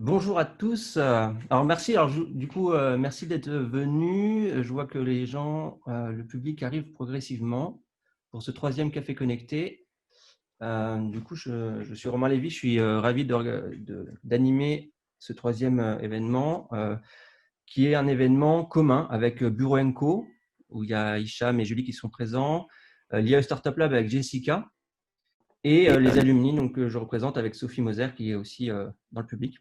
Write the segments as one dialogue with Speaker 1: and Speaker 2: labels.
Speaker 1: Bonjour à tous. Alors merci. Du coup, merci d'être venus. Je vois que les gens, le public arrive progressivement pour ce troisième café connecté. Du coup, je suis Romain Lévy. Je suis ravi d'animer ce troisième événement, qui est un événement commun avec Bureau Co, où il y a Hicham et Julie qui sont présents, l'IA Startup Lab avec Jessica et les alumni donc, que je représente avec Sophie Moser qui est aussi dans le public.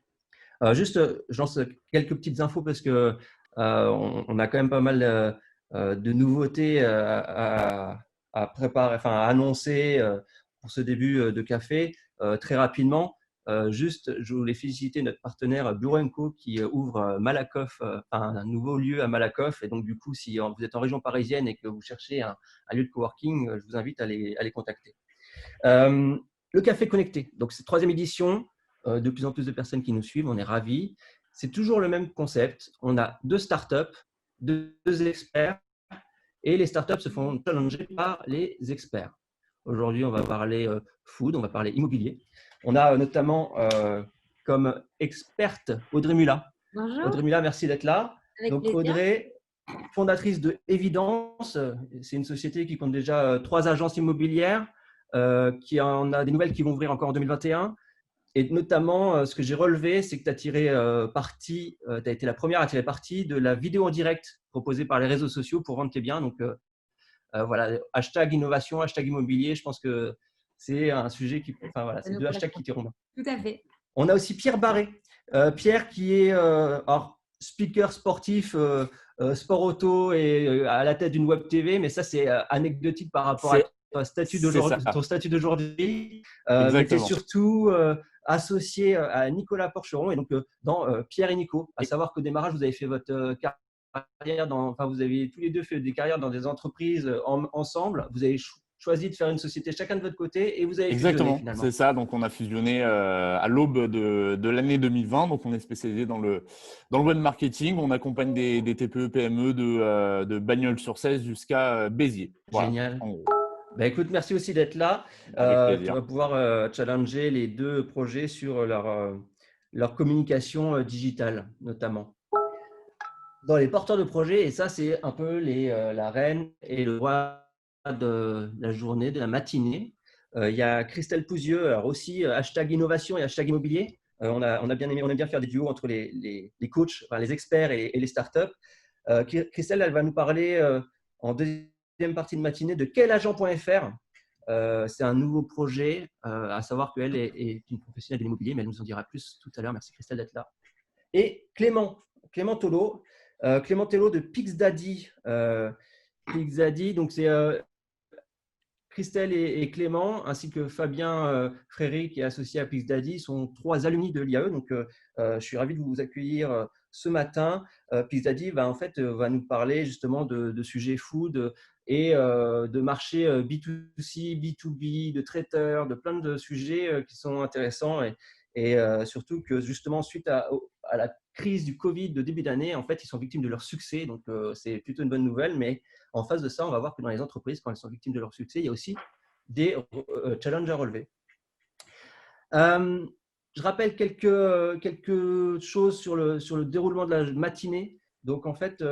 Speaker 1: Juste, je lance quelques petites infos parce que on a quand même pas mal de nouveautés à préparer, enfin à annoncer pour ce début de café. Très rapidement, juste, je voulais féliciter notre partenaire Bureau Co qui ouvre Malakoff, un nouveau lieu à Malakoff. Et donc, du coup, si vous êtes en région parisienne et que vous cherchez un lieu de coworking, je vous invite à les contacter. Le café connecté, donc c'est troisième édition, de plus en plus de personnes qui nous suivent, on est ravis. C'est toujours le même concept, on a deux startups, deux experts, et les startups se font challenger par les experts. Aujourd'hui, on va parler food, on va parler immobilier. On a notamment comme experte Audrey Mula.
Speaker 2: Bonjour,
Speaker 1: Audrey Mula, merci d'être là.
Speaker 2: avec
Speaker 1: Donc
Speaker 2: plaisir.
Speaker 1: Audrey, fondatrice de Evidence, c'est une société qui compte déjà 3 agences immobilières, qui en a des nouvelles qui vont ouvrir encore en 2021. Et notamment, ce que j'ai relevé, c'est que tu as tiré parti, tu as été la première à tirer parti de la vidéo en direct proposée par les réseaux sociaux pour vendre tes biens. Donc voilà, hashtag innovation, hashtag immobilier, je pense que c'est un sujet qui, enfin voilà,
Speaker 2: Ça
Speaker 1: c'est
Speaker 2: nous
Speaker 1: deux hashtags
Speaker 2: correspond.
Speaker 1: qui tirent bien.
Speaker 2: Tout à fait.
Speaker 1: On a aussi Pierre Barré. Pierre qui est speaker sportif, sport auto et à la tête d'une web TV, mais ça c'est anecdotique par rapport à
Speaker 3: C'est
Speaker 1: ton statut
Speaker 3: c'est ça,
Speaker 1: d'aujourd'hui. Mais tu es
Speaker 3: exactement.
Speaker 1: surtout associé à Nicolas Porcheron et donc dans Pierre et Nico. À
Speaker 3: Et
Speaker 1: savoir qu'au démarrage, vous avez fait votre carrière enfin vous avez tous les deux fait des carrières dans des entreprises ensemble. Vous avez choisi de faire une société chacun de votre côté et vous avez fusionné
Speaker 3: exactement,
Speaker 1: finalement.
Speaker 3: c'est ça. Donc, on a fusionné à l'aube de l'année 2020. Donc, on est spécialisé dans le web marketing. On accompagne des TPE, PME de Bagnols-sur-Cèze jusqu'à Béziers. Voilà,
Speaker 1: Génial.
Speaker 3: en gros,
Speaker 1: Bah, écoute, merci aussi d'être là.
Speaker 3: avec
Speaker 1: Tu
Speaker 3: plaisir.
Speaker 1: vas pouvoir challenger les deux projets sur leur communication digitale, notamment. Dans les porteurs de projets, et ça, c'est un peu la reine et le roi de la journée, de la matinée. Il y a Christelle Pouzieux, alors aussi hashtag innovation et hashtag immobilier. On a bien aimé, on aime bien faire des duos entre les coachs, enfin, les experts et les startups. Christelle, elle va nous parler en deuxième partie de matinée de quelagent.fr. C'est un nouveau projet, à savoir qu'elle est une professionnelle de l'immobilier, mais elle nous en dira plus tout à l'heure. Merci Christelle d'être là. Et Clément Tolo, Clément Tolo de PixDaddy. PixDaddy, donc c'est Christelle et Clément, ainsi que Fabien Fréry, qui est associé à PixDaddy, sont 3 alumni de l'IAE. Donc, je suis ravi de vous accueillir ce matin. PixDaddy va nous parler justement de sujets food et de marché B2C, B2B, de traiteurs, de plein de sujets qui sont intéressants. Et surtout que justement, suite à la crise du Covid de début d'année, en fait, ils sont victimes de leur succès. Donc, c'est plutôt une bonne nouvelle. Mais en face de ça, on va voir que dans les entreprises, quand elles sont victimes de leur succès, il y a aussi des challenges à relever. Je rappelle quelques choses sur le déroulement de la matinée. Donc, en fait,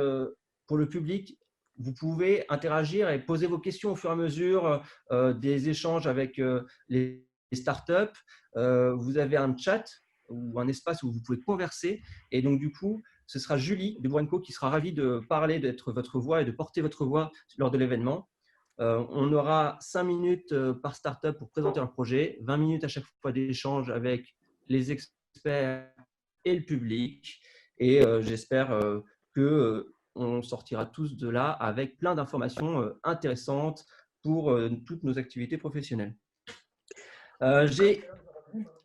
Speaker 1: pour le public, vous pouvez interagir et poser vos questions au fur et à mesure des échanges avec les startups. Vous avez un chat ou un espace où vous pouvez converser. Et donc, du coup, ce sera Julie de Burenco qui sera ravie de parler, d'être votre voix et de porter votre voix lors de l'événement. On aura 5 minutes par startup pour présenter leur projet, 20 minutes à chaque fois d'échange avec les experts et le public. Et j'espère qu'on sortira tous de là avec plein d'informations intéressantes pour toutes nos activités professionnelles. J'ai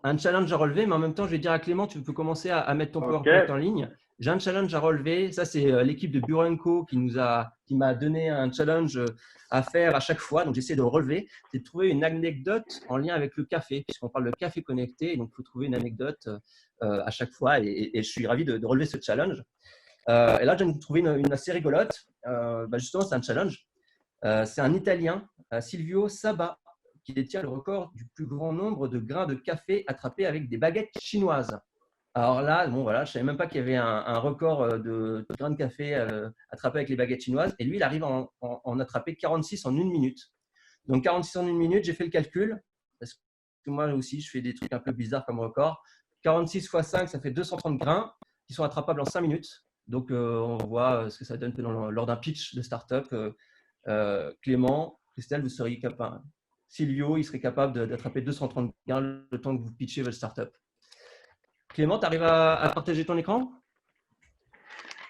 Speaker 1: un challenge à relever, mais en même temps, je vais dire à Clément, tu peux commencer à mettre ton
Speaker 4: Ok,
Speaker 1: PowerPoint en ligne. J'ai un challenge à relever. Ça, c'est l'équipe de Bureau Co qui m'a donné un challenge à faire à chaque fois. Donc, j'essaie de le relever. C'est de trouver une anecdote en lien avec le café, puisqu'on parle de café connecté. Donc, il faut trouver une anecdote à chaque fois. Et je suis ravi de relever ce challenge. Et là, je viens de trouver une assez rigolote. Justement, c'est un challenge. C'est un Italien, Silvio Saba, qui détient le record du plus grand nombre de grains de café attrapés avec des baguettes chinoises. Alors là, bon, voilà, je ne savais même pas qu'il y avait un record de grains de café attrapé avec les baguettes chinoises. Et lui, il arrive à en attraper 46 en 1 minute. Donc 46 en 1 minute, j'ai fait le calcul. Parce que moi aussi, je fais des trucs un peu bizarres comme record. 46 fois 5, ça fait 230 grains qui sont attrapables en 5 minutes. Donc, on voit ce que ça donne lors d'un pitch de start-up. Clément, Christelle, vous seriez capable. Silvio, il serait capable d'attraper 230 grains le temps que vous pitchez votre start-up. Clément, tu arrives à partager ton écran?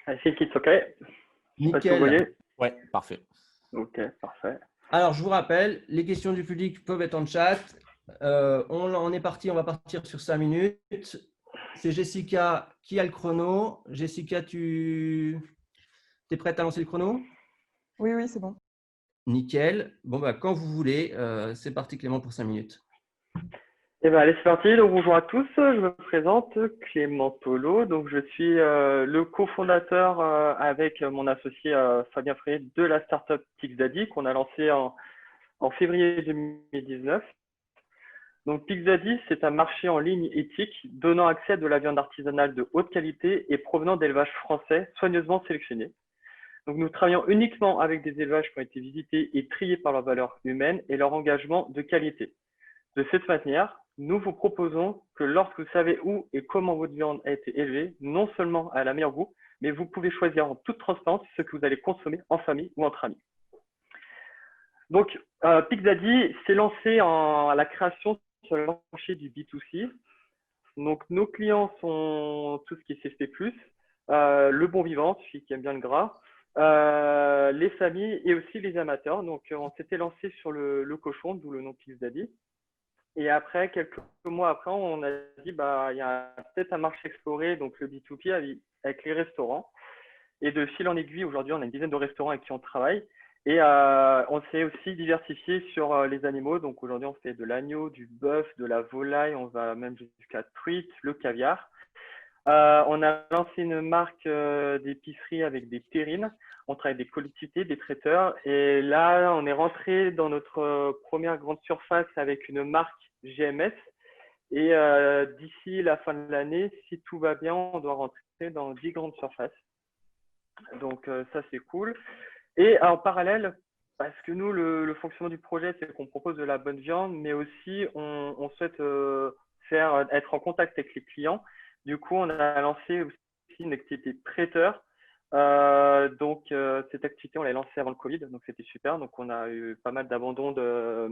Speaker 2: I think it's okay.
Speaker 1: Nickel.
Speaker 3: Ouais, parfait.
Speaker 2: Ok, parfait.
Speaker 1: Alors, je vous rappelle, les questions du public peuvent être en chat. On est parti, on va partir sur 5 minutes. C'est Jessica qui a le chrono. Jessica, tu es prête à lancer le chrono?
Speaker 4: Oui, oui, c'est bon.
Speaker 1: Nickel. Bon, bah, quand vous voulez, c'est parti Clément pour 5 minutes.
Speaker 2: Eh bien, allez, c'est parti. Donc, bonjour à tous. Je me présente Clément Tolo. Donc, je suis le cofondateur avec mon associé Fabien Frey de la startup PixDaddy qu'on a lancée en février 2019. Donc, PixDaddy, c'est un marché en ligne éthique donnant accès à de la viande artisanale de haute qualité et provenant d'élevages français soigneusement sélectionnés. Donc, nous travaillons uniquement avec des élevages qui ont été visités et triés par leurs valeurs humaines et leur engagement de qualité. De cette manière, nous vous proposons que lorsque vous savez où et comment votre viande a été élevée, non seulement à la meilleure goût, mais vous pouvez choisir en toute transparence ce que vous allez consommer en famille ou entre amis. Donc, PixDaddy s'est lancé à la création sur le marché du B2C. Donc, nos clients sont tout ce qui est CSP+, le bon vivant, celui qui aime bien le gras, les familles et aussi les amateurs. Donc, on s'était lancé sur le cochon, d'où le nom PixDaddy. Et après, quelques mois après, on a dit, bah, il y a peut-être un marché exploré, donc le B2B avec les restaurants. Et de fil en aiguille, aujourd'hui, on a une dizaine de restaurants avec qui on travaille. Et on s'est aussi diversifié sur les animaux. Donc aujourd'hui, on fait de l'agneau, du bœuf, de la volaille, on va même jusqu'à truite, le caviar. On a lancé une marque d'épicerie avec des terrines. On travaille avec des collectivités, des traiteurs. Et là, on est rentré dans notre première grande surface avec une marque GMS. Et d'ici la fin de l'année, si tout va bien, on doit rentrer dans 10 grandes surfaces. Donc, ça, c'est cool. Et en parallèle, parce que nous, le fonctionnement du projet, c'est qu'on propose de la bonne viande, mais aussi on souhaite être en contact avec les clients. Du coup, on a lancé aussi une activité traiteur. Donc, cette activité, on l'a lancée avant le Covid, donc c'était super. Donc, on a eu pas mal d'abandon de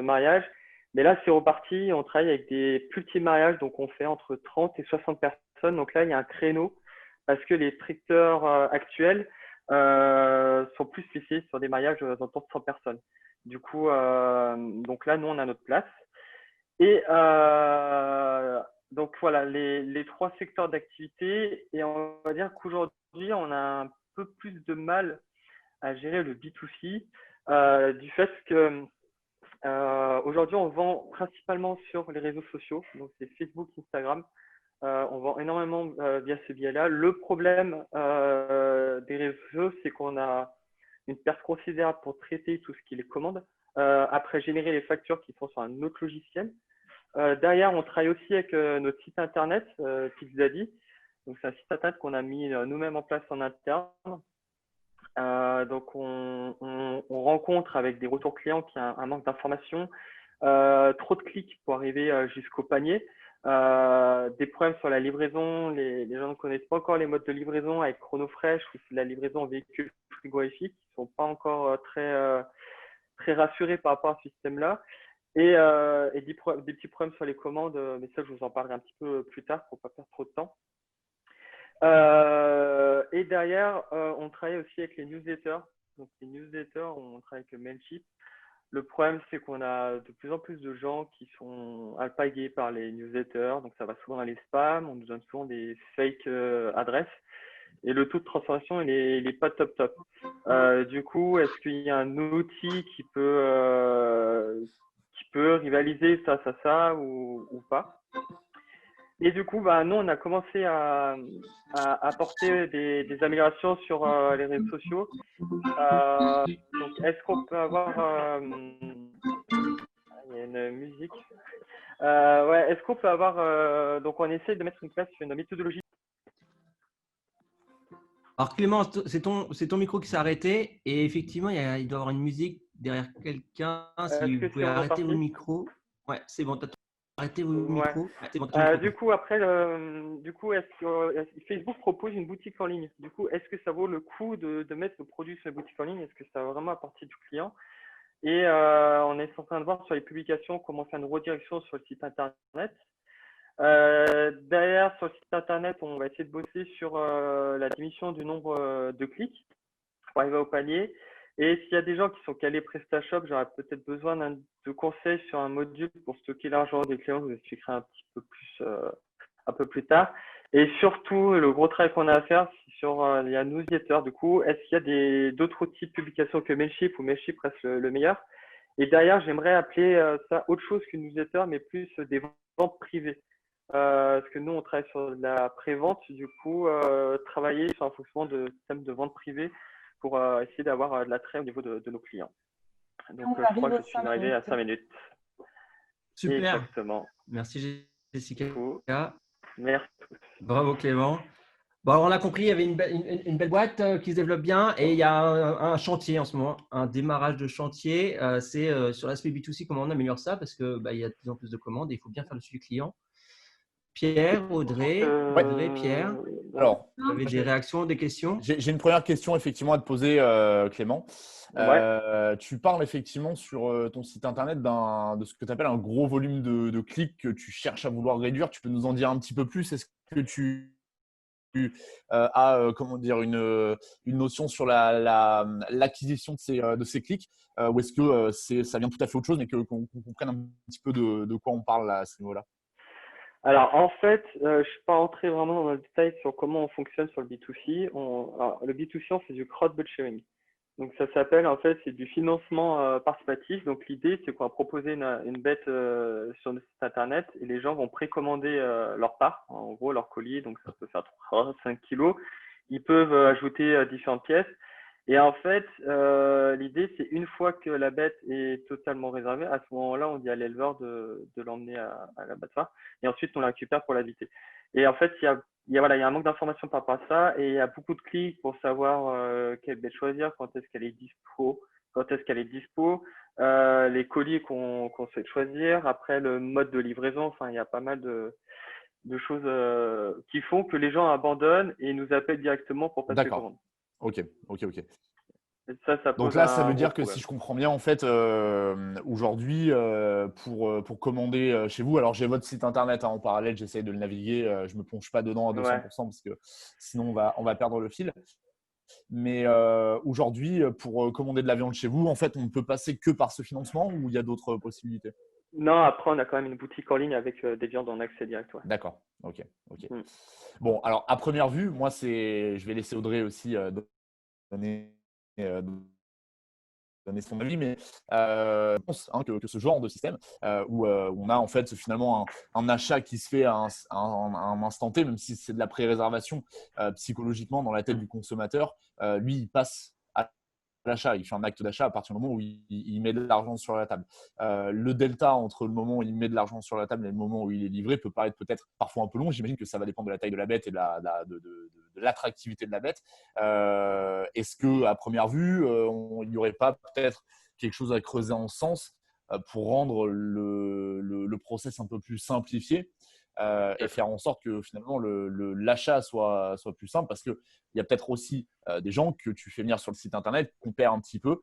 Speaker 2: mariages. Mais là, c'est reparti. On travaille avec des plus petits mariages, donc on fait entre 30 et 60 personnes. Donc là, il y a un créneau parce que les traiteurs actuels sont plus spécialisés sur des mariages d'entour de 100 personnes. Du coup, donc là, nous, on a notre place. Et donc, voilà, les trois secteurs d'activité. Et on va dire qu'aujourd'hui, on a un peu plus de mal à gérer le B2C du fait que aujourd'hui, on vend principalement sur les réseaux sociaux. Donc, c'est Facebook, Instagram. On vend énormément via ce biais-là. Le problème des réseaux, c'est qu'on a une perte considérable pour traiter tout ce qui est les commandes. Après, générer les factures qui sont sur un autre logiciel. Derrière, on travaille aussi avec notre site internet, PixDaddy. Donc, c'est un site internet qu'on a mis nous-mêmes en place en interne. Donc, on rencontre avec des retours clients qu'il y a un manque d'informations, trop de clics pour arriver jusqu'au panier. Des problèmes sur la livraison, les gens ne connaissent pas encore les modes de livraison avec Chronofresh ou la livraison en véhicule frigorifique, qui ne sont pas encore très rassurés par rapport à ce système-là. Et des petits problèmes sur les commandes, mais ça, je vous en parlerai un petit peu plus tard pour ne pas perdre trop de temps. Et derrière, on travaille aussi avec les newsletters. Donc, les newsletters, on travaille avec Mailchimp. Le problème, c'est qu'on a de plus en plus de gens qui sont alpagués par les newsletters. Donc, ça va souvent dans les spams. On nous donne souvent des fake adresses. Et le taux de transformation, il est pas top. Du coup, est-ce qu'il y a un outil qui peut rivaliser ça ou pas? Et du coup, nous, on a commencé à apporter des améliorations sur les réseaux sociaux. Donc, est-ce qu'on peut avoir… il y a une musique. Ouais, est-ce qu'on peut avoir… donc, on essaie de mettre une place sur une méthodologie.
Speaker 1: Alors Clément, c'est ton micro qui s'est arrêté et effectivement, il doit y avoir une musique derrière quelqu'un.
Speaker 2: Est-ce
Speaker 1: Si
Speaker 2: que
Speaker 1: vous pouvez
Speaker 2: c'est
Speaker 1: arrêter vos
Speaker 2: reparti?
Speaker 1: micros. Ouais, c'est bon, arrêtez vos
Speaker 2: Ouais.
Speaker 1: micros. Ouais, c'est bon, ton micro.
Speaker 2: Du coup, après, est-ce que Facebook propose une boutique en ligne? Du coup, est-ce que ça vaut le coup de mettre le produit sur la boutique en ligne? Est-ce que ça va vraiment apporter du client? Et on est en train de voir sur les publications comment faire une redirection sur le site internet. Derrière, sur le site internet, on va essayer de bosser sur la diminution du nombre de clics pour arriver au panier. Et s'il y a des gens qui sont calés PrestaShop, j'aurais peut-être besoin de conseils sur un module pour stocker l'argent des clients. Je vous expliquerai un petit peu plus un peu plus tard. Et surtout, le gros travail qu'on a à faire, c'est sur il y a newsletter. Du coup, est-ce qu'il y a d'autres outils de publication que Mailchimp ou Mailchimp reste le meilleur? Et derrière, j'aimerais appeler ça autre chose qu'une newsletter, mais plus des ventes privées. Parce que nous, on travaille sur la pré-vente, du coup, travailler sur un fonctionnement de système de vente privée pour essayer d'avoir de l'attrait au niveau de nos clients. Donc, je crois que je suis arrivé à 5 minutes.
Speaker 1: Super.
Speaker 2: Exactement.
Speaker 1: Merci Jessica.
Speaker 2: Cool. Merci.
Speaker 1: Bravo Clément. Bon, alors, on a compris, il y avait une belle boîte qui se développe bien et il y a un chantier en ce moment, un démarrage de chantier. C'est sur l'aspect B2C, comment on améliore ça parce qu'il y a de plus en plus de commandes et il faut bien faire le suivi client. Pierre, Audrey, Pierre,
Speaker 3: Alors,
Speaker 1: vous avez des réactions, des questions?
Speaker 3: J'ai une première question effectivement à te poser, Clément.
Speaker 2: Ouais.
Speaker 3: Tu parles effectivement sur ton site internet de ce que tu appelles un gros volume de clics que tu cherches à vouloir réduire. Tu peux nous en dire un petit peu plus? Est-ce que tu as comment dire, une notion sur l'acquisition de ces clics ou est-ce que ça vient tout à fait autre chose, mais qu'on comprenne un petit peu de quoi on parle là, à ce niveau-là?
Speaker 2: Alors, en fait, je ne suis pas rentré vraiment dans le détail sur comment on fonctionne sur le B2C. Alors, le B2C, on fait du crowd sharing. Donc, ça s'appelle, en fait, c'est du financement participatif. Donc, l'idée, c'est qu'on va proposer une bête sur notre site internet et les gens vont précommander leur part, en gros, leur colis. Donc, ça peut faire 3, 5 kilos. Ils peuvent ajouter différentes pièces. Et en fait, l'idée, c'est une fois que la bête est totalement réservée, à ce moment-là, on dit à l'éleveur de l'emmener à l'abattoir. Et ensuite, on la récupère pour l'habiter. Et en fait, il y a un manque d'informations par rapport à ça et il y a beaucoup de clics pour savoir quelle bête choisir, quand est-ce qu'elle est dispo, les colis qu'on souhaite choisir, après le mode de livraison. Enfin, il y a pas mal de choses qui font que les gens abandonnent et nous appellent directement pour passer
Speaker 3: D'accord.
Speaker 2: commande.
Speaker 3: Ok.
Speaker 2: Et ça
Speaker 3: Donc
Speaker 2: pose
Speaker 3: là, ça
Speaker 2: un
Speaker 3: veut
Speaker 2: gros
Speaker 3: dire que
Speaker 2: problème.
Speaker 3: si je comprends bien, en fait, aujourd'hui, pour commander chez vous, alors j'ai votre site internet en parallèle, j'essaye de le naviguer, je ne me plonge pas dedans à 200%
Speaker 2: Ouais.
Speaker 3: parce que sinon on va perdre le fil. Mais aujourd'hui, pour commander de la viande chez vous, en fait, on ne peut passer que par ce financement ou il y a d'autres possibilités?
Speaker 2: Non, après, on a quand même une boutique en ligne avec des viandes en accès direct. Ouais.
Speaker 3: D'accord, ok.
Speaker 2: Mm.
Speaker 3: Bon, alors à première vue, moi, je vais laisser Audrey aussi donner son avis, mais je pense que ce genre de système où on a en fait finalement un achat qui se fait à un instant T, même si c'est de la pré-réservation psychologiquement dans la tête du consommateur, lui, il passe à l'achat, il fait un acte d'achat à partir du moment où il met de l'argent sur la table. Le delta entre le moment où il met de l'argent sur la table et le moment où il est livré peut paraître peut-être parfois un peu long. J'imagine que ça va dépendre de la taille de la bête et de l'attractivité de la bête. Est-ce qu'à première vue, il n'y aurait pas peut-être quelque chose à creuser en sens pour rendre le process un peu plus simplifié et faire en sorte que finalement l'achat soit plus simple, parce qu'il y a peut-être aussi des gens que tu fais venir sur le site internet qu'on perd un petit peu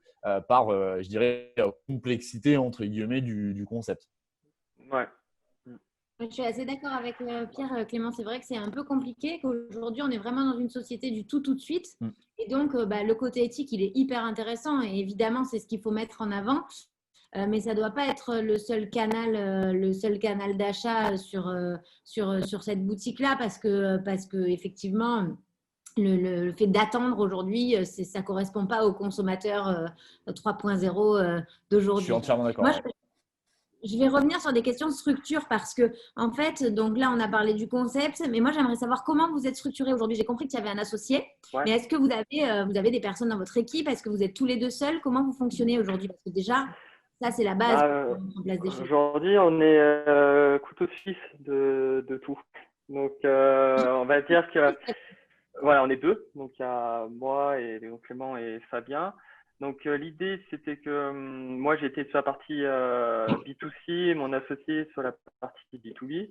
Speaker 3: par, je dirais, complexité entre guillemets du concept.
Speaker 2: Ouais.
Speaker 4: Je suis assez d'accord avec Pierre, Clément. C'est vrai que c'est un peu compliqué, qu'aujourd'hui, on est vraiment dans une société du tout de suite. Et donc, le côté éthique, il est hyper intéressant. Et évidemment, c'est ce qu'il faut mettre en avant. Mais ça ne doit pas être le seul canal d'achat sur cette boutique-là, parce que effectivement, le fait d'attendre aujourd'hui, ça ne correspond pas au consommateur 3.0 d'aujourd'hui.
Speaker 3: Je suis entièrement d'accord.
Speaker 4: Moi, je vais revenir sur des questions de structure parce que, en fait, donc là, on a parlé du concept, mais moi, j'aimerais savoir comment vous êtes structuré aujourd'hui. J'ai compris qu'il y avait un associé, mais est-ce que vous avez des personnes dans votre équipe? Est-ce que vous êtes tous les deux seuls? Comment vous fonctionnez aujourd'hui? Parce que déjà, Ça, c'est la base pour mettre en place des choses.
Speaker 2: Aujourd'hui, on est couteau suisse de tout. Donc, on va dire que voilà, on est deux. Donc, il y a moi et donc Clément et Fabien. Donc, l'idée, c'était que moi, j'étais sur la partie B2C, mon associé sur la partie B2B.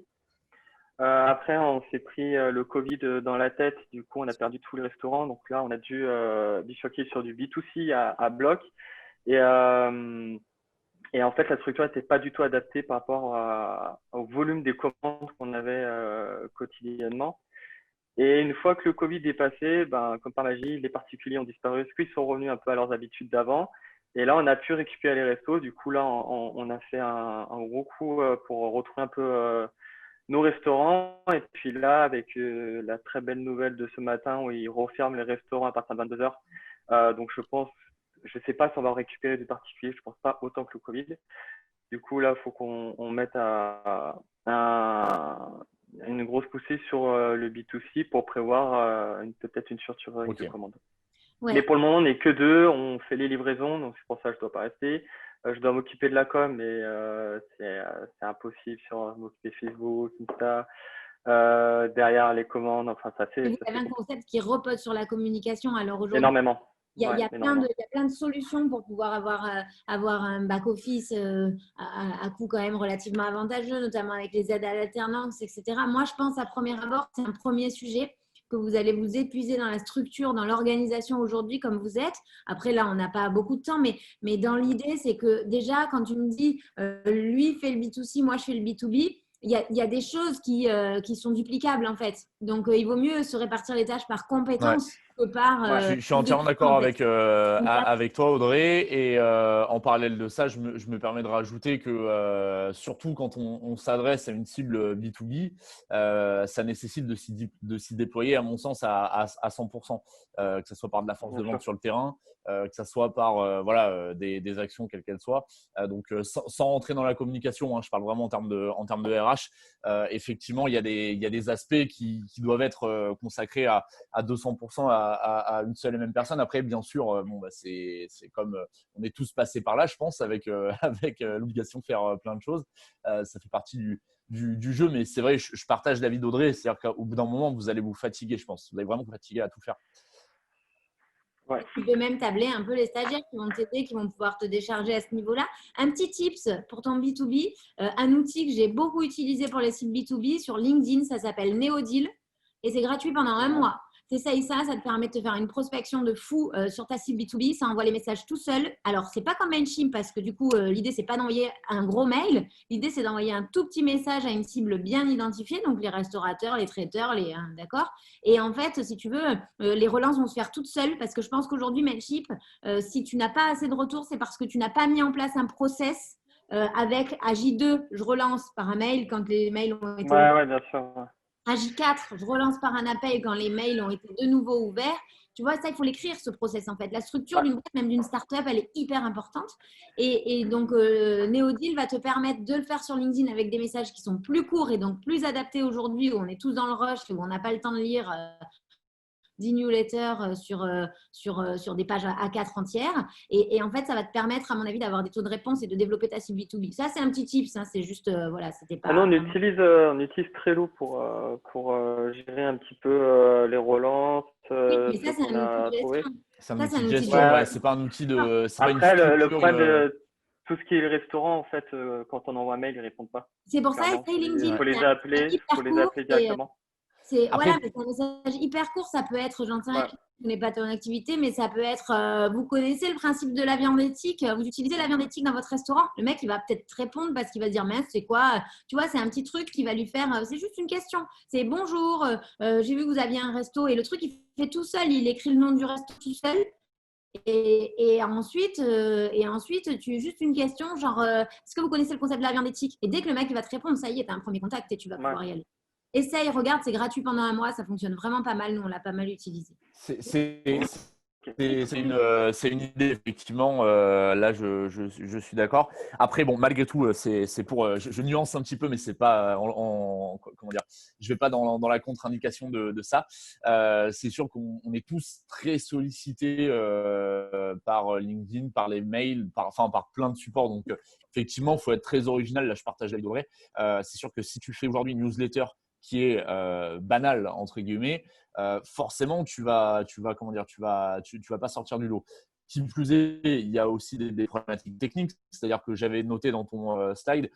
Speaker 2: Après, on s'est pris le Covid dans la tête. Du coup, on a perdu tous les restaurants. Donc là, on a dû bifurquer sur du B2C à bloc. Et en fait, la structure n'était pas du tout adaptée par rapport au volume des commandes qu'on avait quotidiennement. Et une fois que le Covid est passé, comme par magie, les particuliers ont disparu parce qu'ils sont revenus un peu à leurs habitudes d'avant. Et là, on a pu récupérer les restos. Du coup, là, on a fait un gros coup pour retrouver un peu nos restaurants. Et puis là, avec la très belle nouvelle de ce matin où ils referment les restaurants à partir de 22 heures. Donc, je ne sais pas si on va récupérer du particulier. Je ne pense pas autant que le Covid. Du coup, là, il faut qu'on mette une grosse poussée sur le B2C pour prévoir peut-être une surturage de commandes.
Speaker 4: Ouais.
Speaker 2: Mais pour le moment, on n'est que deux. On fait les livraisons. Donc, c'est pour ça que je ne dois pas rester. Je dois m'occuper de la com, mais c'est impossible sur m'occuper Facebook, Insta, derrière les commandes. Enfin,
Speaker 4: vous avez un concept qui repose sur la communication. Alors aujourd'hui,
Speaker 2: énormément.
Speaker 4: Il y a plein de solutions pour pouvoir avoir un back-office à coût quand même relativement avantageux, notamment avec les aides à l'alternance, etc. Moi, je pense à premier abord, c'est un premier sujet que vous allez vous épuiser dans la structure, dans l'organisation aujourd'hui comme vous êtes. Après, là, on n'a pas beaucoup de temps, mais dans l'idée, c'est que déjà, quand tu me dis lui fait le B2C, moi, je fais le B2B, il y a des choses qui sont duplicables en fait. Donc, il vaut mieux se répartir les tâches par compétences que par…
Speaker 3: je suis entièrement d'accord avec toi, Audrey. Et en parallèle de ça, je me permets de rajouter que surtout quand on s'adresse à une cible B2B, ça nécessite de s'y déployer, à mon sens, à 100%. Que ce soit par de la force de vente sur le terrain, que ce soit par des actions quelles qu'elles soient. Donc, sans rentrer dans la communication, hein, je parle vraiment en termes de RH. Effectivement, il y a des aspects qui doivent être consacrés à 200% à une seule et même personne. Après, bien sûr, c'est comme on est tous passés par là, je pense, avec l'obligation de faire plein de choses. Ça fait partie du jeu, mais c'est vrai, je partage l'avis d'Audrey. C'est-à-dire qu'au bout d'un moment, vous allez vous fatiguer, je pense. Vous allez vraiment vous fatiguer à tout faire.
Speaker 2: Ouais.
Speaker 4: Tu peux même tabler un peu les stagiaires qui vont t'aider, qui vont pouvoir te décharger à ce niveau-là. Un petit tips pour ton B2B, un outil que j'ai beaucoup utilisé pour les sites B2B sur LinkedIn, ça s'appelle Neodeal et c'est gratuit pendant un mois. T'essayes ça te permet de te faire une prospection de fou sur ta cible B2B, ça envoie les messages tout seul. Alors, c'est pas comme Mailchimp parce que du coup, l'idée, c'est pas d'envoyer un gros mail. L'idée, c'est d'envoyer un tout petit message à une cible bien identifiée, donc les restaurateurs, les traiteurs, d'accord. Et en fait, si tu veux, les relances vont se faire toutes seules parce que je pense qu'aujourd'hui, Mailchimp, si tu n'as pas assez de retours, c'est parce que tu n'as pas mis en place un process avec AJ2, je relance par un mail quand les mails ont été…
Speaker 2: Ouais, bien sûr.
Speaker 4: À J4, je relance par un appel quand les mails ont été de nouveau ouverts. Tu vois, ça, il faut l'écrire, ce process, en fait. La structure d'une boîte, même d'une start-up, elle est hyper importante. Et donc, Neodeal va te permettre de le faire sur LinkedIn avec des messages qui sont plus courts et donc plus adaptés aujourd'hui, où on est tous dans le rush et où on n'a pas le temps de lire 10 newsletters sur des pages A4 entières. Et en fait, ça va te permettre, à mon avis, d'avoir des taux de réponse et de développer ta cible B2B. Ça, c'est un petit tips. Hein, c'est juste, voilà, c'était pas…
Speaker 2: on utilise Trello pour gérer un petit peu les relances.
Speaker 4: Oui, mais ça, c'est un outil de gestion.
Speaker 3: C'est un outil de gestion, c'est pas un outil de…
Speaker 2: Après, le problème de tout ce qui est restaurant, en fait, quand on envoie un mail, ils ne répondent pas.
Speaker 4: C'est pour ça, essaye LinkedIn.
Speaker 2: Il faut les appeler directement.
Speaker 4: Voilà, mais c'est un message hyper court. Ça peut être, j'en sais rien, je ne connais pas ton activité, mais ça peut être, vous connaissez le principe de la viande éthique, vous utilisez la viande éthique dans votre restaurant. Le mec, il va peut-être te répondre parce qu'il va dire, mince, c'est quoi? Tu vois, c'est un petit truc qui va lui faire, c'est juste une question. C'est bonjour, j'ai vu que vous aviez un resto. Et le truc, il fait tout seul, il écrit le nom du resto tout seul. Et ensuite, tu juste une question, genre, est-ce que vous connaissez le concept de la viande éthique? Et dès que le mec il va te répondre, ça y est, tu as un premier contact et tu vas pouvoir y aller. Essaye, regarde, c'est gratuit pendant un mois, ça fonctionne vraiment pas mal. Nous, on l'a pas mal utilisé.
Speaker 3: C'est une idée, effectivement. Là, je suis d'accord. Après, bon, malgré tout, c'est pour. Je nuance un petit peu, mais c'est pas comment dire. Je vais pas dans la contre-indication de ça. C'est sûr qu'on est tous très sollicités par LinkedIn, par les mails, par plein de supports. Donc, effectivement, il faut être très original. Là, je partage avec Audrey. C'est sûr que si tu fais aujourd'hui une newsletter qui est banale entre guillemets, forcément comment dire, tu vas pas sortir du lot. Qui plus est, il y a aussi des problématiques techniques, c'est-à-dire que j'avais noté dans ton slide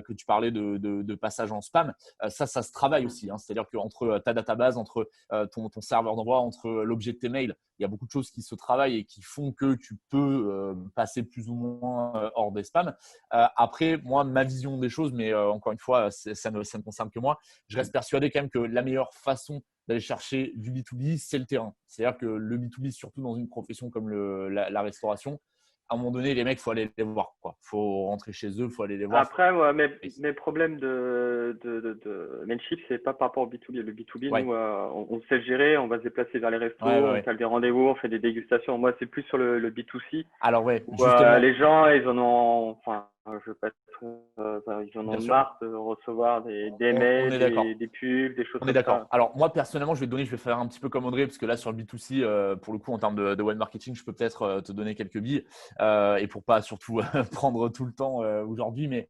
Speaker 3: que tu parlais de passage en spam. Ça se travaille aussi, hein. C'est-à-dire qu'entre ta database, entre ton serveur d'envoi, entre l'objet de tes mails, il y a beaucoup de choses qui se travaillent et qui font que tu peux passer plus ou moins hors des spams. Après, moi, ma vision des choses, mais encore une fois, ça ne concerne que moi, je reste persuadé quand même que la meilleure façon d'aller chercher du B2B, c'est le terrain. C'est-à-dire que le B2B, surtout dans une profession comme la restauration, à un moment donné, les mecs, il faut aller les voir. Il faut rentrer chez eux, il faut aller les voir.
Speaker 2: Après, ouais, mes problèmes de Mailchimp, c'est pas par rapport au B2B. Le B2B,
Speaker 3: Ouais.
Speaker 2: nous, on sait le gérer, on va se déplacer vers les restos,
Speaker 3: Ouais.
Speaker 2: on cale des rendez-vous, on fait des dégustations. Moi, c'est plus sur le B2C.
Speaker 3: Alors, ouais,
Speaker 2: Où,
Speaker 3: justement.
Speaker 2: les gens, ils en ont, enfin, je veux pas être, ils en
Speaker 3: Bien
Speaker 2: ont
Speaker 3: sûr.
Speaker 2: marre de recevoir des
Speaker 3: On est
Speaker 2: mails,
Speaker 3: d'accord.
Speaker 2: des pubs, des choses
Speaker 3: On
Speaker 2: comme
Speaker 3: est d'accord.
Speaker 2: ça.
Speaker 3: Alors, moi, personnellement, je vais faire un petit peu comme Audrey, parce que là, sur le B2C, pour le coup, en termes de web marketing, je peux peut-être te donner quelques billes. Et pour pas surtout prendre tout le temps aujourd'hui, mais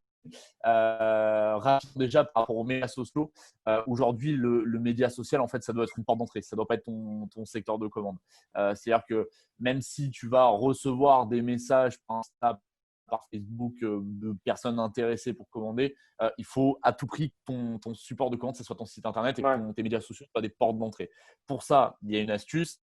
Speaker 3: rapidement déjà par rapport aux médias sociaux, aujourd'hui, le média social, en fait, ça doit être une porte d'entrée. Ça doit pas être ton secteur de commande. C'est-à-dire que même si tu vas recevoir des messages par Insta, par Facebook de personnes intéressées pour commander, il faut à tout prix que ton support de commande, ce soit ton site internet et que tes médias sociaux soient des portes d'entrée. Pour ça, il y a une astuce.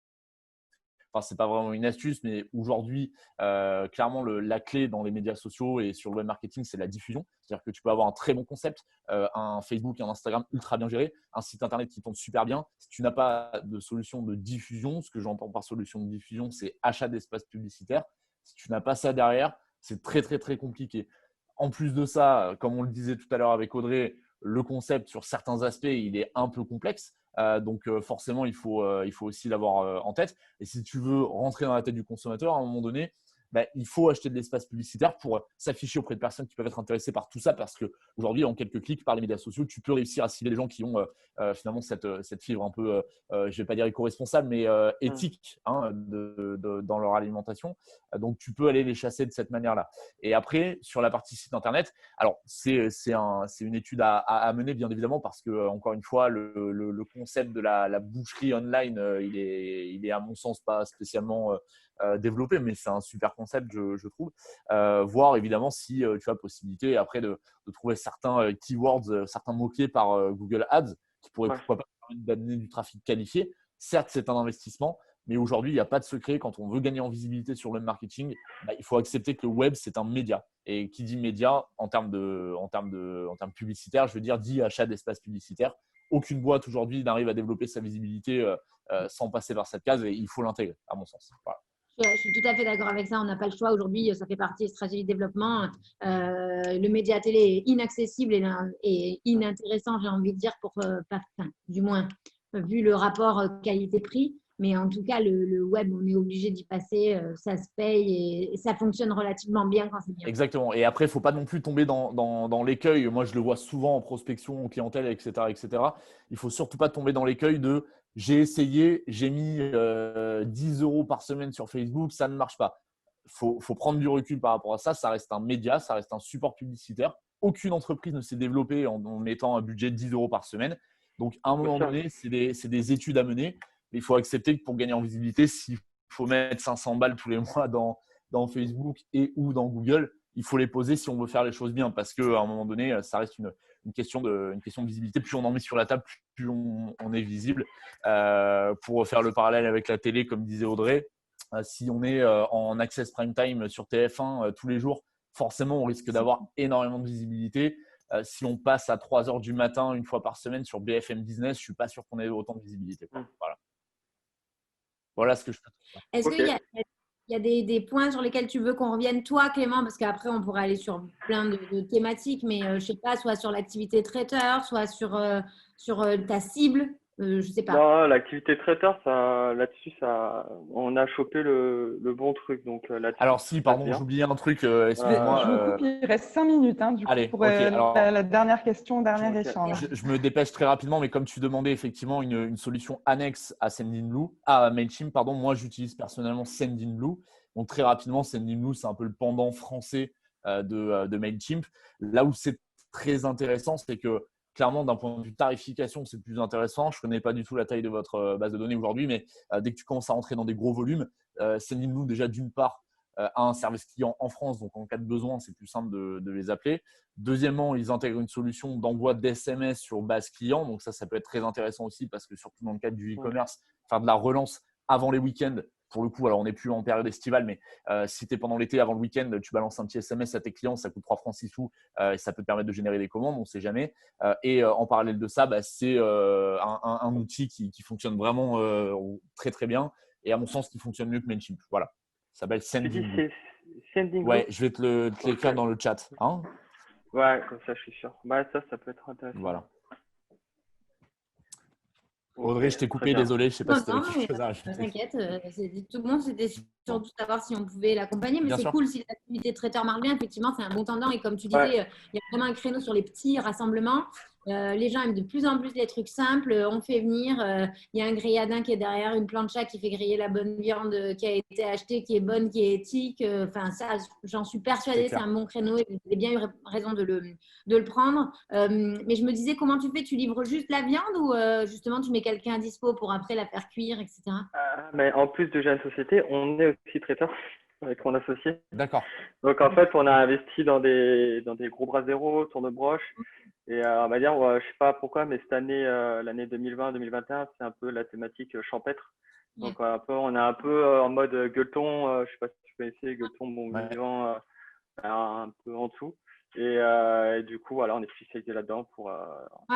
Speaker 3: Enfin, ce n'est pas vraiment une astuce, mais aujourd'hui, clairement, la clé dans les médias sociaux et sur le web marketing, c'est la diffusion. C'est-à-dire que tu peux avoir un très bon concept, un Facebook et un Instagram ultra bien géré, un site internet qui tourne super bien. Si tu n'as pas de solution de diffusion, ce que j'entends par solution de diffusion, c'est achat d'espace publicitaire. Si tu n'as pas ça derrière, c'est très, très, très compliqué. En plus de ça, comme on le disait tout à l'heure avec Audrey, le concept sur certains aspects, il est un peu complexe. Donc forcément, il faut aussi l'avoir en tête. Et si tu veux rentrer dans la tête du consommateur, à un moment donné, il faut acheter de l'espace publicitaire pour s'afficher auprès de personnes qui peuvent être intéressées par tout ça, parce qu'aujourd'hui, en quelques clics par les médias sociaux, tu peux réussir à cibler les gens qui ont finalement cette fibre un peu, je ne vais pas dire éco-responsable, mais éthique dans leur alimentation. Donc, tu peux aller les chasser de cette manière-là. Et après, sur la partie site internet, alors c'est une étude à mener, bien évidemment, parce que encore une fois, le concept de la boucherie online, il est à mon sens pas spécialement développé, mais c'est un super concept, je trouve. Voir évidemment si tu as possibilité après de trouver certains keywords, certains mots-clés par Google Ads qui pourraient pourquoi pas permettre d'amener du trafic qualifié. Certes, c'est un investissement, mais aujourd'hui, il n'y a pas de secret. Quand on veut gagner en visibilité sur le web marketing, il faut accepter que le web, c'est un média. Et qui dit média en termes publicitaires, je veux dire, dit achat d'espace publicitaire. Aucune boîte aujourd'hui n'arrive à développer sa visibilité sans passer par cette case, et il faut l'intégrer, à mon sens. Voilà.
Speaker 4: Je suis tout à fait d'accord avec ça. On n'a pas le choix. Aujourd'hui, ça fait partie des stratégies de développement. Le média télé est inaccessible et inintéressant, j'ai envie de dire, du moins, vu le rapport qualité-prix. Mais en tout cas, le web, on est obligé d'y passer. Ça se paye et ça fonctionne relativement bien quand c'est bien.
Speaker 3: Exactement. Et après, il ne faut pas non plus tomber dans l'écueil. Moi, je le vois souvent en prospection, en clientèle, etc. Il ne faut surtout pas tomber dans l'écueil de j'ai essayé, j'ai mis 10 € par semaine sur Facebook, ça ne marche pas. Il faut prendre du recul par rapport à ça. Ça reste un média, ça reste un support publicitaire. Aucune entreprise ne s'est développée en mettant un budget de 10 € par semaine. Donc, à un moment donné, c'est des études à mener. Mais il faut accepter que pour gagner en visibilité, s'il faut mettre 500 balles tous les mois dans Facebook et ou dans Google, il faut les poser si on veut faire les choses bien, parce qu'à un moment donné, ça reste une question de visibilité. Plus on en met sur la table, plus on est visible. Pour faire le parallèle avec la télé, comme disait Audrey, si on est en access prime time sur TF1 tous les jours, forcément, on risque d'avoir énormément de visibilité. Si on passe à 3 h du matin une fois par semaine sur BFM Business, je ne suis pas sûr qu'on ait autant de visibilité. Voilà ce que je peux te dire.
Speaker 4: Est-ce qu'il y a des points sur lesquels tu veux qu'on revienne, toi, Clément, parce qu'après, on pourrait aller sur plein de thématiques, mais je ne sais pas, soit sur l'activité traiteur, soit sur ta cible, Je sais pas.
Speaker 2: Non, l'activité traiteur, là-dessus, on a chopé le bon truc. Donc là-dessus,
Speaker 3: Alors
Speaker 2: tout
Speaker 3: si,
Speaker 2: se passe
Speaker 3: pardon,
Speaker 2: bien.
Speaker 3: j'oubliais un truc,
Speaker 5: Je vous
Speaker 3: excuse-moi.
Speaker 5: coupe, il reste 5 minutes du coup,
Speaker 3: Allez,
Speaker 5: pour
Speaker 3: ok. Alors,
Speaker 5: la dernière question, dernier
Speaker 2: Ok.
Speaker 5: échange.
Speaker 3: je me dépêche très rapidement, mais comme tu demandais effectivement une solution annexe à Mailchimp, pardon, moi j'utilise personnellement Sendinblue. Donc très rapidement, Sendinblue, c'est un peu le pendant français de Mailchimp. Là où c'est très intéressant, c'est que clairement, d'un point de vue tarification, c'est plus intéressant. Je ne connais pas du tout la taille de votre base de données aujourd'hui, mais dès que tu commences à rentrer dans des gros volumes, Sendinblue, déjà d'une part, a un service client en France, donc en cas de besoin, c'est plus simple de les appeler. Deuxièmement, ils intègrent une solution d'envoi d'SMS sur base client. Donc ça peut être très intéressant aussi parce que surtout dans le cadre du e-commerce, faire de la relance avant les week-ends, pour le coup, alors on n'est plus en période estivale, mais si tu es pendant l'été, avant le week-end, tu balances un petit SMS à tes clients, ça coûte 3 francs 6 sous et ça peut te permettre de générer des commandes, on ne sait jamais. Et en parallèle de ça, c'est un outil qui fonctionne vraiment très très bien et à mon sens qui fonctionne mieux que Mailchimp. Voilà, ça s'appelle
Speaker 2: Tu dis
Speaker 3: Sendinblue.
Speaker 2: c'est Sendinblue?
Speaker 3: Ouais, je vais te l'écrire dans le chat. Hein,
Speaker 2: Ouais, comme ça, je suis sûr. Bah, ça peut être intéressant.
Speaker 3: voilà.
Speaker 2: Ok,
Speaker 3: Audrey, je t'ai
Speaker 2: très
Speaker 3: coupé,
Speaker 2: bien.
Speaker 3: désolé, je ne sais pas si tu avais
Speaker 4: Non,
Speaker 3: quelque chose à rajouter.
Speaker 4: t'inquiète, tout le monde, c'était surtout savoir si on pouvait l'accompagner, mais
Speaker 3: Bien
Speaker 4: c'est
Speaker 3: sûr.
Speaker 4: cool si l'activité traiteur marche bien, effectivement, c'est un bon tendance, et comme tu
Speaker 2: Ouais.
Speaker 4: disais, il y a vraiment un créneau sur les petits rassemblements. Les gens aiment de plus en plus les trucs simples, on fait venir, il y a un grilladin qui est derrière, une plancha qui fait griller la bonne viande qui a été achetée, qui est bonne, qui est éthique, enfin ça, j'en suis
Speaker 3: C'est
Speaker 4: persuadée, c'est
Speaker 3: clair.
Speaker 4: un bon créneau, et vous avez bien eu raison de le prendre. Mais je me disais, comment tu fais? Tu livres juste la viande ou justement tu mets quelqu'un à dispo pour après la faire cuire, etc.
Speaker 2: Mais en plus de gérer une société, on est aussi traiteur avec mon associé.
Speaker 3: D'accord.
Speaker 2: Donc en fait, on a investi dans des gros bras zéro, tourne-broche. Et on va dire, ouais, je sais pas pourquoi, mais cette année, l'année 2020-2021, c'est un peu la thématique champêtre. Donc on est un peu en mode gueuleton. Je sais pas si tu connaissais gueuleton, bon
Speaker 3: Ouais.
Speaker 2: vivant, un peu en dessous. Et du coup, voilà, on est spécialisé là-dedans pour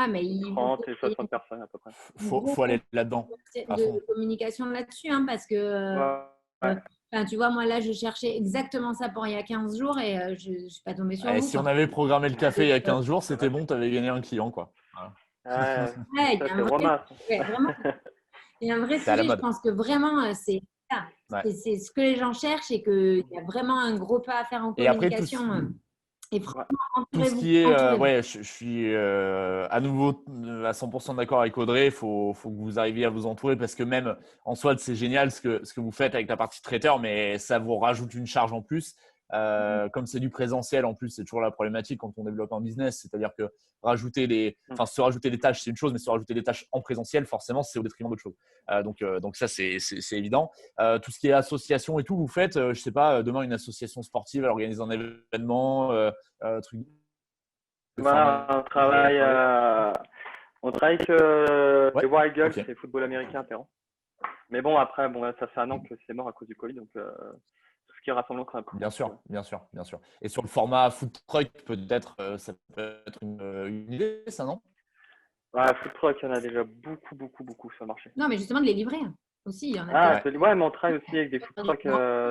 Speaker 4: Mais
Speaker 2: 30 et 60 personnes à peu près.
Speaker 3: Faut aller là-dedans. à fond.
Speaker 4: de communication là-dessus, hein, parce que
Speaker 2: Ouais.
Speaker 4: tu vois, moi là, je cherchais exactement ça pour il y a 15 jours et je ne suis pas tombée sur
Speaker 3: Et
Speaker 4: vous.
Speaker 3: si on avait programmé le café il y a 15 jours, c'était bon, tu avais gagné un client, quoi. Voilà.
Speaker 4: Ouais, il y
Speaker 2: Ça
Speaker 4: a
Speaker 2: c'est
Speaker 4: un vrai,
Speaker 2: Romain.
Speaker 4: ouais, vraiment, il y a un vrai
Speaker 3: C'est à la
Speaker 4: sujet. Je
Speaker 3: mode.
Speaker 4: pense que vraiment, c'est ça.
Speaker 3: Ouais.
Speaker 4: C'est ce que les gens cherchent et qu'il y a vraiment un gros pas à faire en
Speaker 3: Et après, tout
Speaker 4: communication. Et franchement,
Speaker 3: ce qui est, ouais, je suis à nouveau à 100% d'accord avec Audrey. Il faut que vous arriviez à vous entourer parce que même en soi, c'est génial ce que vous faites avec la partie traiteur, mais ça vous rajoute une charge en plus. Comme c'est du présentiel, en plus, c'est toujours la problématique quand on développe un business. C'est-à-dire que se rajouter des tâches, c'est une chose, mais se rajouter des tâches en présentiel, forcément, c'est au détriment d'autres choses. Donc ça, c'est évident. Tout ce qui est association et tout, vous faites, je sais pas, demain une association sportive, elle organise un événement, truc de
Speaker 2: Voilà,
Speaker 3: format.
Speaker 2: on travaille avec
Speaker 3: Ouais,
Speaker 2: les War Eagles,
Speaker 3: ok.
Speaker 2: c'est football américain, Perron. Mais bon, après, ça fait un an que c'est mort à cause du Covid, donc tout ce qui est rassemblement, c'est un peu.
Speaker 3: Bien sûr, bien sûr, bien sûr. Et sur le format food truck, peut-être, ça peut être une idée, ça, non?
Speaker 2: Ouais, food truck, il y en a déjà beaucoup sur le marché.
Speaker 4: Non, mais justement, de les livrer aussi. Il y en a
Speaker 2: Ah,
Speaker 4: peut-être.
Speaker 2: ouais, mais on travaille aussi avec des food trucks.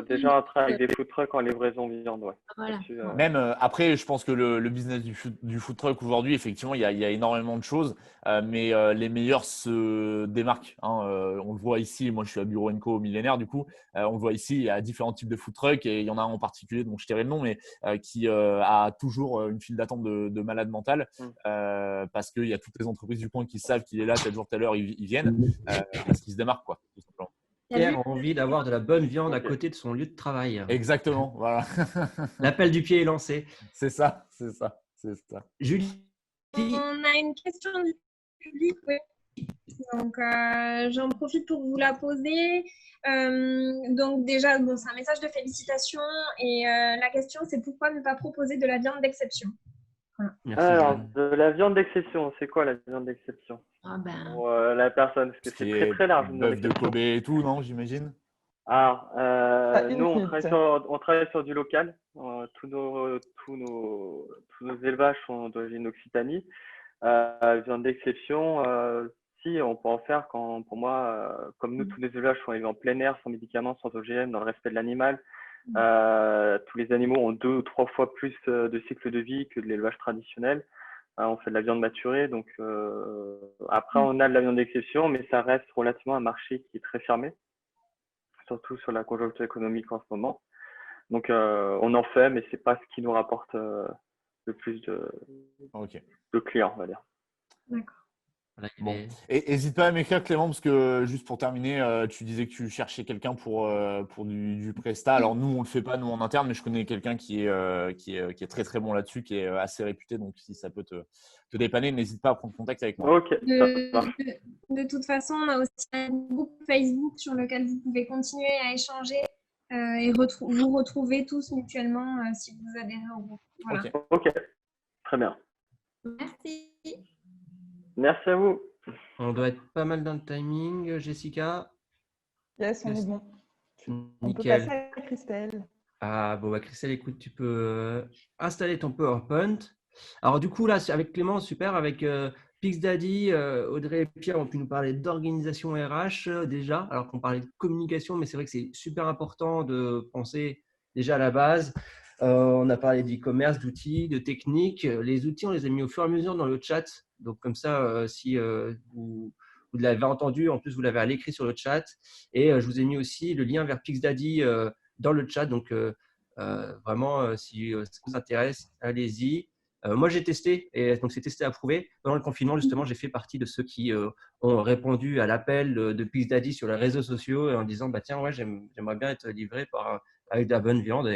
Speaker 2: Déjà, on travaille avec des food trucks en livraison viande, ouais.
Speaker 4: Voilà.
Speaker 2: Là-dessus,
Speaker 3: Même après, je pense que le business du food truck aujourd'hui, effectivement, il y a énormément de choses, mais les meilleurs se démarquent. Hein. On le voit ici, moi je suis à Bureau & Co au Millénaire, du coup, on le voit ici, il y a différents types de food truck et il y en a un en particulier dont je tairai le nom, mais qui a toujours une file d'attente de malade mental parce qu'il y a toutes les entreprises du coin qui savent qu'il est là, tel jour, telle heure, ils viennent parce qu'ils se démarquent, quoi, tout simplement.
Speaker 1: Pierre a envie d'avoir de la bonne viande à
Speaker 2: Ok.
Speaker 1: côté de son lieu de travail.
Speaker 3: Exactement, voilà.
Speaker 1: L'appel du pied est lancé.
Speaker 3: C'est ça, c'est ça, c'est ça.
Speaker 1: Julie,
Speaker 6: On a une question du public, oui. Donc, j'en profite pour vous la poser. Donc, déjà, bon, c'est un message de félicitations. Et la question, c'est pourquoi ne pas proposer de la viande d'exception?
Speaker 1: merci.
Speaker 2: Alors,
Speaker 1: Julie.
Speaker 2: de la viande d'exception, c'est quoi la viande d'exception
Speaker 4: Ah ben,
Speaker 2: pour la personne? Parce que
Speaker 3: Ce
Speaker 2: c'est
Speaker 3: qui
Speaker 2: très
Speaker 3: est
Speaker 2: très large. Une viande
Speaker 3: bœuf de
Speaker 2: d'exception.
Speaker 3: Kobe et tout, non, j'imagine?
Speaker 2: Alors,
Speaker 5: Une
Speaker 2: nous,
Speaker 5: minute.
Speaker 2: on travaille sur du local. Tous nos élevages sont d'origine Occitanie. Viande d'exception, si, on peut en faire pour moi, comme nous, tous les élevages sont élevés en plein air, sans médicaments, sans OGM, dans le respect de l'animal. Tous les animaux ont 2 ou 3 fois plus de cycle de vie que de l'élevage traditionnel. On fait de la viande maturée, donc après on a de la viande d'exception, mais ça reste relativement un marché qui est très fermé, surtout sur la conjoncture économique en ce moment. Donc on en fait, mais c'est pas ce qui nous rapporte le plus de clients, on va dire.
Speaker 6: D'accord.
Speaker 1: Voilà,
Speaker 3: Bon. Et n'hésite pas à m'écrire, Clément, parce que juste pour terminer, tu disais que tu cherchais quelqu'un pour du Presta. Alors nous, on le fait pas nous en interne, mais je connais quelqu'un qui est très très bon là-dessus, qui est assez réputé. Donc si ça peut te dépanner, n'hésite pas à prendre contact avec moi.
Speaker 2: Ok, ça marche.
Speaker 6: De toute façon, on a aussi un groupe Facebook sur lequel vous pouvez continuer à échanger et vous retrouver tous mutuellement si vous adhérez au groupe. Voilà.
Speaker 2: Ok, très bien.
Speaker 4: Merci.
Speaker 2: Merci à vous.
Speaker 1: On doit être pas mal dans le timing, Jessica.
Speaker 5: Yes, on est bon. On peut
Speaker 1: Nickel.
Speaker 5: passer à Christelle.
Speaker 1: Ah, bon, bah, Christelle, écoute, tu peux installer ton PowerPoint. Alors, du coup, là, avec Clément, super. Avec PixDaddy, Audrey et Pierre ont pu nous parler d'organisation RH déjà, alors qu'on parlait de communication, mais c'est vrai que c'est super important de penser déjà à la base. On a parlé d'e-commerce, d'outils, de techniques. Les outils, on les a mis au fur et à mesure dans le chat. Donc, comme ça, si vous l'avez entendu, en plus, vous l'avez à l'écrit sur le chat. Et je vous ai mis aussi le lien vers PixDaddy dans le chat. Donc, vraiment, si ça vous intéresse, allez-y. Moi, j'ai testé, et donc c'est testé approuvé. Pendant le confinement, justement, j'ai fait partie de ceux qui ont répondu à l'appel de PixDaddy sur les réseaux sociaux en disant bah, tiens, ouais, j'aimerais bien être livré avec de la bonne viande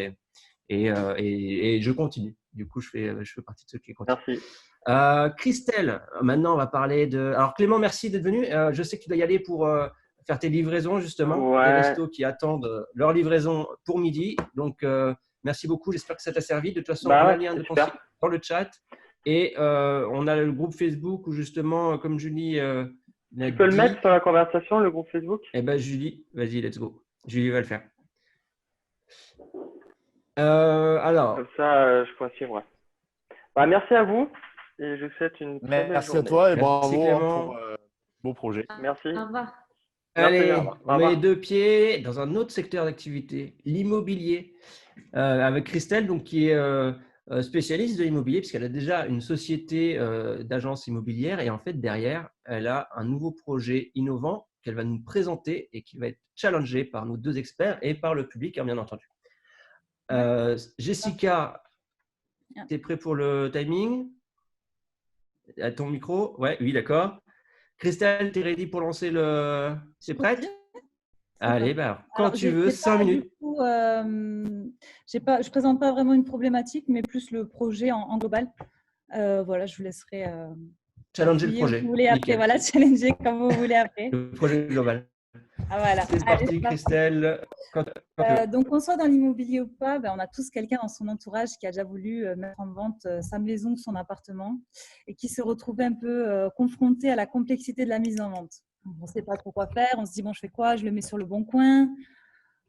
Speaker 1: et je continue. Du coup, je fais partie de ceux qui continuent.
Speaker 2: Merci.
Speaker 1: Christelle, maintenant, on va parler de. Alors, Clément, merci d'être venu. Je sais que tu dois y aller pour faire tes livraisons, justement.
Speaker 2: Ouais.
Speaker 1: Les restos qui attendent leur livraison pour midi. Donc, merci beaucoup. J'espère que ça t'a servi. De toute façon, on a le lien de ton site dans le chat. Et on a le groupe Facebook où, justement, comme Julie.
Speaker 2: Tu peux le mettre sur la conversation, le groupe Facebook?
Speaker 1: Eh bien, Julie, vas-y, let's go. Julie va le faire. Alors.
Speaker 2: Comme ça, je pourrais suivre. Bah, merci à vous. Et je vous souhaite une très belle journée.
Speaker 3: Merci à toi et bravo
Speaker 1: Clément.
Speaker 3: pour beau projet.
Speaker 2: Merci.
Speaker 4: Au revoir.
Speaker 1: Allez,
Speaker 2: Merci,
Speaker 1: on met les deux pieds dans un autre secteur d'activité, l'immobilier, avec Christelle, donc, qui est spécialiste de l'immobilier, puisqu'elle a déjà une société d'agence immobilière. Et en fait, derrière, elle a un nouveau projet innovant qu'elle va nous présenter et qui va être challengé par nos deux experts et par le public, bien entendu. Jessica, tu es prêt pour le timing? À ton micro? Ouais, oui, d'accord. Christelle, tu es ready pour lancer le… C'est prête? Allez, bah, quand tu veux, 5 minutes.
Speaker 7: Du coup, je ne présente pas vraiment une problématique, mais plus le projet en global. Voilà, je vous laisserai
Speaker 1: challenger le projet.
Speaker 7: Vous voulez après, voilà, challenger comme vous voulez après.
Speaker 1: Le projet global.
Speaker 7: Ah, voilà.
Speaker 1: C'est parti, Christelle.
Speaker 7: Donc, qu'on soit dans l'immobilier ou pas, on a tous quelqu'un dans son entourage qui a déjà voulu mettre en vente sa maison ou son appartement et qui se retrouvait un peu confronté à la complexité de la mise en vente. On ne sait pas trop quoi faire, on se dit bon, je fais quoi? Je le mets sur le bon coin.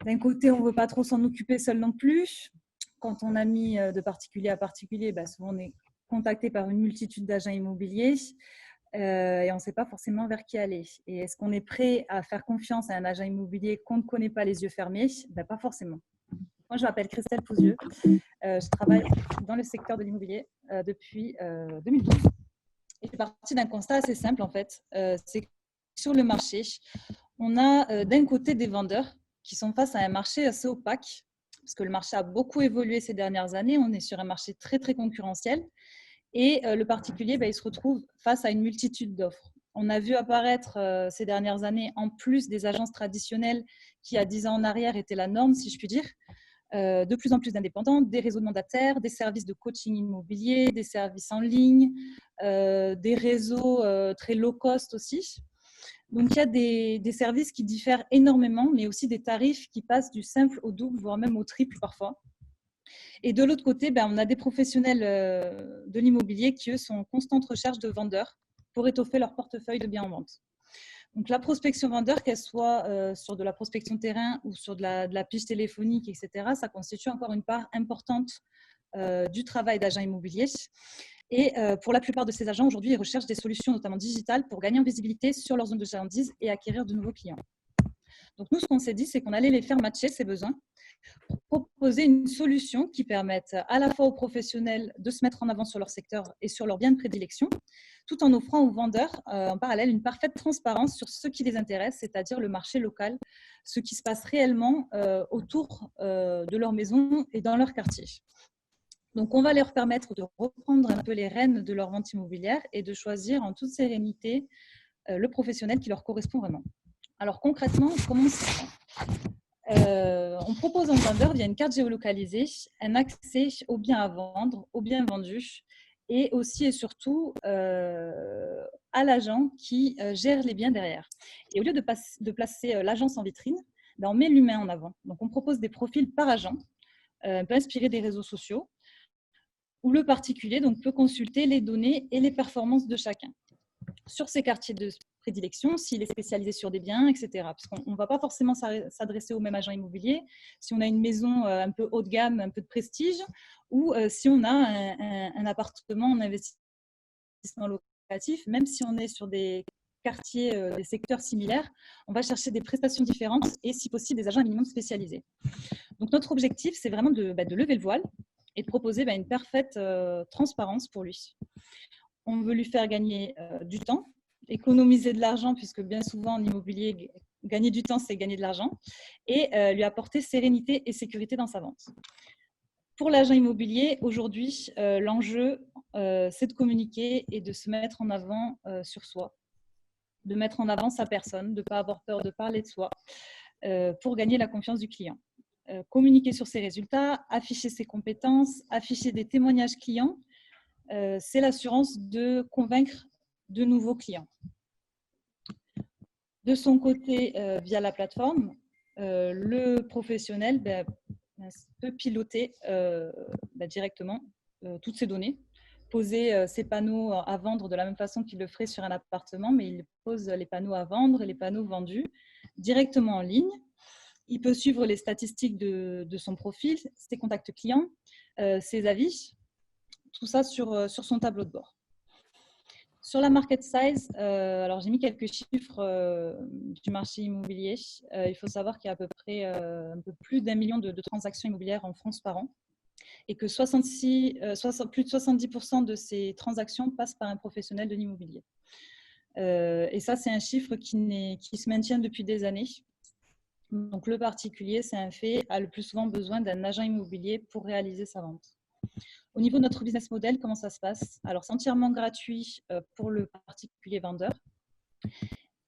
Speaker 7: D'un côté, on ne veut pas trop s'en occuper seul non plus. Quand on a mis de particulier à particulier, souvent on est contacté par une multitude d'agents immobiliers. Et on ne sait pas forcément vers qui aller. Et est-ce qu'on est prêt à faire confiance à un agent immobilier qu'on ne connaît pas les yeux fermés? Pas forcément. Moi, je m'appelle Christelle Pouzieux. Je travaille dans le secteur de l'immobilier depuis 2012. Et je suis partie d'un constat assez simple, en fait. C'est que sur le marché, on a d'un côté des vendeurs qui sont face à un marché assez opaque, parce que le marché a beaucoup évolué ces dernières années. On est sur un marché très, très concurrentiel. Et le particulier, il se retrouve face à une multitude d'offres. On a vu apparaître ces dernières années, en plus des agences traditionnelles qui, il y a 10 ans en arrière, étaient la norme, si je puis dire, de plus en plus d'indépendants, des réseaux de mandataires, des services de coaching immobilier, des services en ligne, des réseaux très low cost aussi. Donc, il y a des services qui diffèrent énormément, mais aussi des tarifs qui passent du simple au double, voire même au triple parfois. Et de l'autre côté, on a des professionnels de l'immobilier qui, eux, sont en constante recherche de vendeurs pour étoffer leur portefeuille de biens en vente. Donc, la prospection vendeur, qu'elle soit sur de la prospection terrain ou sur de la pige téléphonique, etc., ça constitue encore une part importante du travail d'agent immobilier. Et pour la plupart de ces agents, aujourd'hui, ils recherchent des solutions, notamment digitales, pour gagner en visibilité sur leur zone de chalandise et acquérir de nouveaux clients. Donc, nous, ce qu'on s'est dit, c'est qu'on allait les faire matcher ces besoins proposer une solution qui permette à la fois aux professionnels de se mettre en avant sur leur secteur et sur leur bien de prédilection, tout en offrant aux vendeurs en parallèle une parfaite transparence sur ce qui les intéresse, c'est-à-dire le marché local, ce qui se passe réellement autour de leur maison et dans leur quartier. Donc, on va leur permettre de reprendre un peu les rênes de leur vente immobilière et de choisir en toute sérénité le professionnel qui leur correspond vraiment. Alors, concrètement, comment ça se fait ? On propose aux vendeurs, via une carte géolocalisée, un accès aux biens à vendre, aux biens vendus, et aussi et surtout à l'agent qui gère les biens derrière. Et au lieu de placer l'agence en vitrine, on met l'humain en avant. Donc, on propose des profils par agent, un peu inspirés des réseaux sociaux, où le particulier peut consulter les données et les performances de chacun. Sur ses quartiers de prédilection, s'il est spécialisé sur des biens, etc. Parce qu'on ne va pas forcément s'adresser au même agent immobilier si on a une maison un peu haut de gamme, un peu de prestige, ou si on a un appartement en investissement locatif, même si on est sur des quartiers, des secteurs similaires, on va chercher des prestations différentes et, si possible, des agents minimum spécialisés. Donc, notre objectif, c'est vraiment de lever le voile et de proposer une parfaite transparence pour lui. On veut lui faire gagner du temps, économiser de l'argent, puisque bien souvent en immobilier, gagner du temps, c'est gagner de l'argent, et lui apporter sérénité et sécurité dans sa vente. Pour l'agent immobilier, aujourd'hui, l'enjeu, c'est de communiquer et de se mettre en avant sur soi, de mettre en avant sa personne, de ne pas avoir peur de parler de soi, pour gagner la confiance du client. Communiquer sur ses résultats, afficher ses compétences, afficher des témoignages clients, c'est l'assurance de convaincre de nouveaux clients. De son côté, via la plateforme, le professionnel peut piloter directement toutes ces données, poser ses panneaux à vendre de la même façon qu'il le ferait sur un appartement, mais il pose les panneaux à vendre et les panneaux vendus directement en ligne. Il peut suivre les statistiques de son profil, ses contacts clients, ses avis, tout ça sur son tableau de bord. Sur la market size, alors j'ai mis quelques chiffres du marché immobilier. Il faut savoir qu'il y a à peu près un peu plus d'1 million de transactions immobilières en France par an et que plus de 70% de ces transactions passent par un professionnel de l'immobilier. Et ça, c'est un chiffre qui se maintient depuis des années. Donc, le particulier, c'est un fait, a le plus souvent besoin d'un agent immobilier pour réaliser sa vente. Au niveau de notre business model, comment ça se passe? Alors, c'est entièrement gratuit pour le particulier vendeur.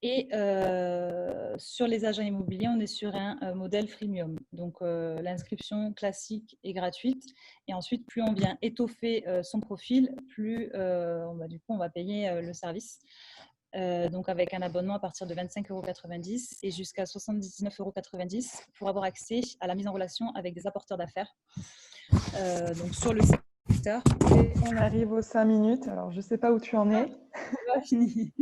Speaker 7: Et sur les agents immobiliers, on est sur un modèle freemium. Donc, l'inscription classique est gratuite. Et ensuite, plus on vient étoffer son profil, plus du coup, on va payer le service. Donc avec un abonnement à partir de 25,90 € et jusqu'à 79,90 € pour avoir accès à la mise en relation avec des apporteurs d'affaires. Donc sur le secteur.
Speaker 5: Et on arrive aux 5 minutes, alors je ne sais pas où tu en es.
Speaker 7: Fini.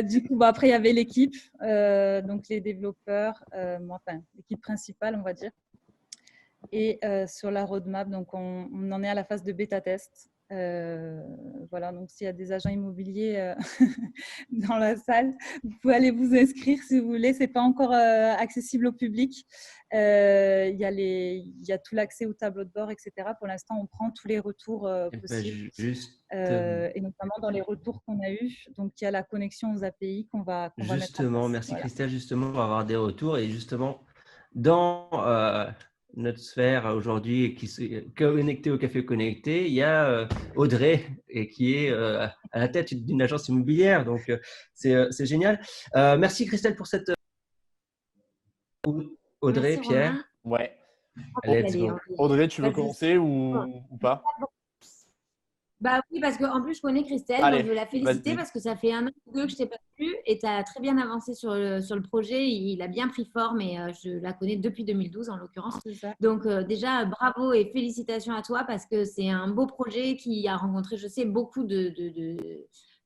Speaker 7: Du coup, après il y avait l'équipe, donc les développeurs, l'équipe principale on va dire. Et sur la roadmap, donc on en est à la phase de bêta test. Voilà, donc s'il y a des agents immobiliers dans la salle, vous pouvez aller vous inscrire si vous voulez. C'est pas encore accessible au public. Il y a tout l'accès au tableau de bord, etc. Pour l'instant, on prend tous les retours possibles, et notamment dans les retours qu'on a eus. Donc, il y a la connexion aux API qu'on va mettre en place.
Speaker 1: Justement, merci voilà. Christelle. Justement, on va avoir des retours et justement dans notre sphère aujourd'hui qui est connectée au Café Connecté, il y a Audrey qui est à la tête d'une agence immobilière. Donc, c'est génial. Merci Christelle pour cette… Audrey, merci, Pierre.
Speaker 3: Ouais. Audrey, tu veux commencer ou pas?
Speaker 4: Bah oui, parce qu'en plus, je connais Christelle, donc je veux la féliciter parce que ça fait 1 an ou 2 que je ne t'ai pas vue et tu as très bien avancé sur le projet. Il a bien pris forme et je la connais depuis 2012 en l'occurrence. Donc déjà, bravo et félicitations à toi parce que c'est un beau projet qui a rencontré, je sais, beaucoup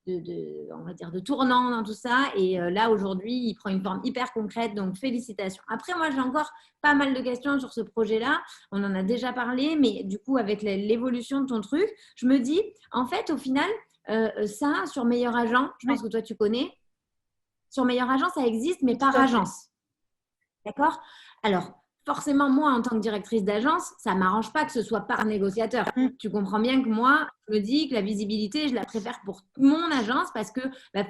Speaker 4: on va dire de tournants dans tout ça et là aujourd'hui il prend une forme hyper concrète, donc félicitations. Après moi j'ai encore pas mal de questions sur ce projet là, on en a déjà parlé, mais du coup avec l'évolution de ton truc je me dis en fait au final ça sur Meilleur Agent, je pense que toi tu connais, sur Meilleur Agent ça existe mais par agence, d'accord? Alors forcément, moi, en tant que directrice d'agence, ça ne m'arrange pas que ce soit par négociateur. Tu comprends bien que moi, je me dis que la visibilité, je la préfère pour mon agence parce que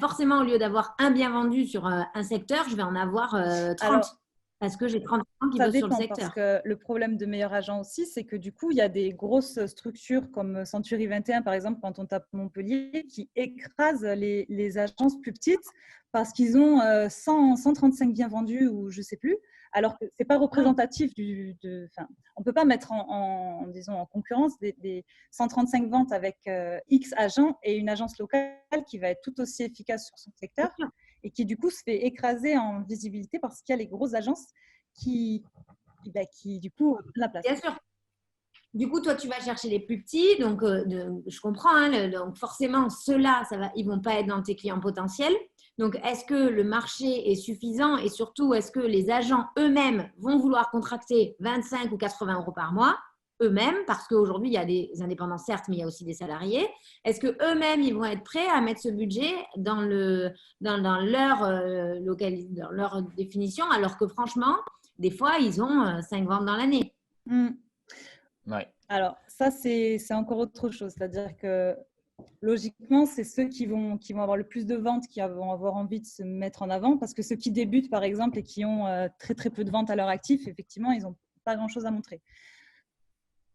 Speaker 4: forcément, au lieu d'avoir un bien vendu sur un secteur, je vais en avoir 30
Speaker 7: Alors,
Speaker 4: parce que j'ai 30 gens qui
Speaker 7: ça
Speaker 4: bossent sur le
Speaker 7: dépend parce
Speaker 4: secteur.
Speaker 7: que le problème de meilleur agent aussi, c'est que du coup, il y a des grosses structures comme Century 21, par exemple, quand on tape Montpellier, qui écrasent les agences plus petites parce qu'ils ont 135 biens vendus ou je ne sais plus, alors que ce n'est pas représentatif on ne peut pas mettre disons, en concurrence des 135 ventes avec X agents et une agence locale qui va être tout aussi efficace sur son secteur et qui du coup se fait écraser en visibilité parce qu'il y a les grosses agences qui du coup, la place.
Speaker 4: Bien sûr. Du coup, toi, tu vas chercher les plus petits. Donc, je comprends. Hein, donc, forcément, ceux-là, ils ne vont pas être dans tes clients potentiels. Donc, est-ce que le marché est suffisant et surtout, est-ce que les agents eux-mêmes vont vouloir contracter 25 ou 80 euros par mois eux-mêmes, parce qu'aujourd'hui, il y a des indépendants, certes, mais il y a aussi des salariés. Est-ce qu'eux-mêmes, ils vont être prêts à mettre ce budget dans leur définition, alors que franchement, des fois, ils ont 5 ventes dans l'année.
Speaker 3: Ouais.
Speaker 7: Alors, ça, c'est encore autre chose. C'est-à-dire que logiquement, c'est ceux qui vont avoir le plus de ventes qui vont avoir envie de se mettre en avant, parce que ceux qui débutent, par exemple, et qui ont très, très peu de ventes à leur actif, effectivement, ils n'ont pas grand-chose à montrer.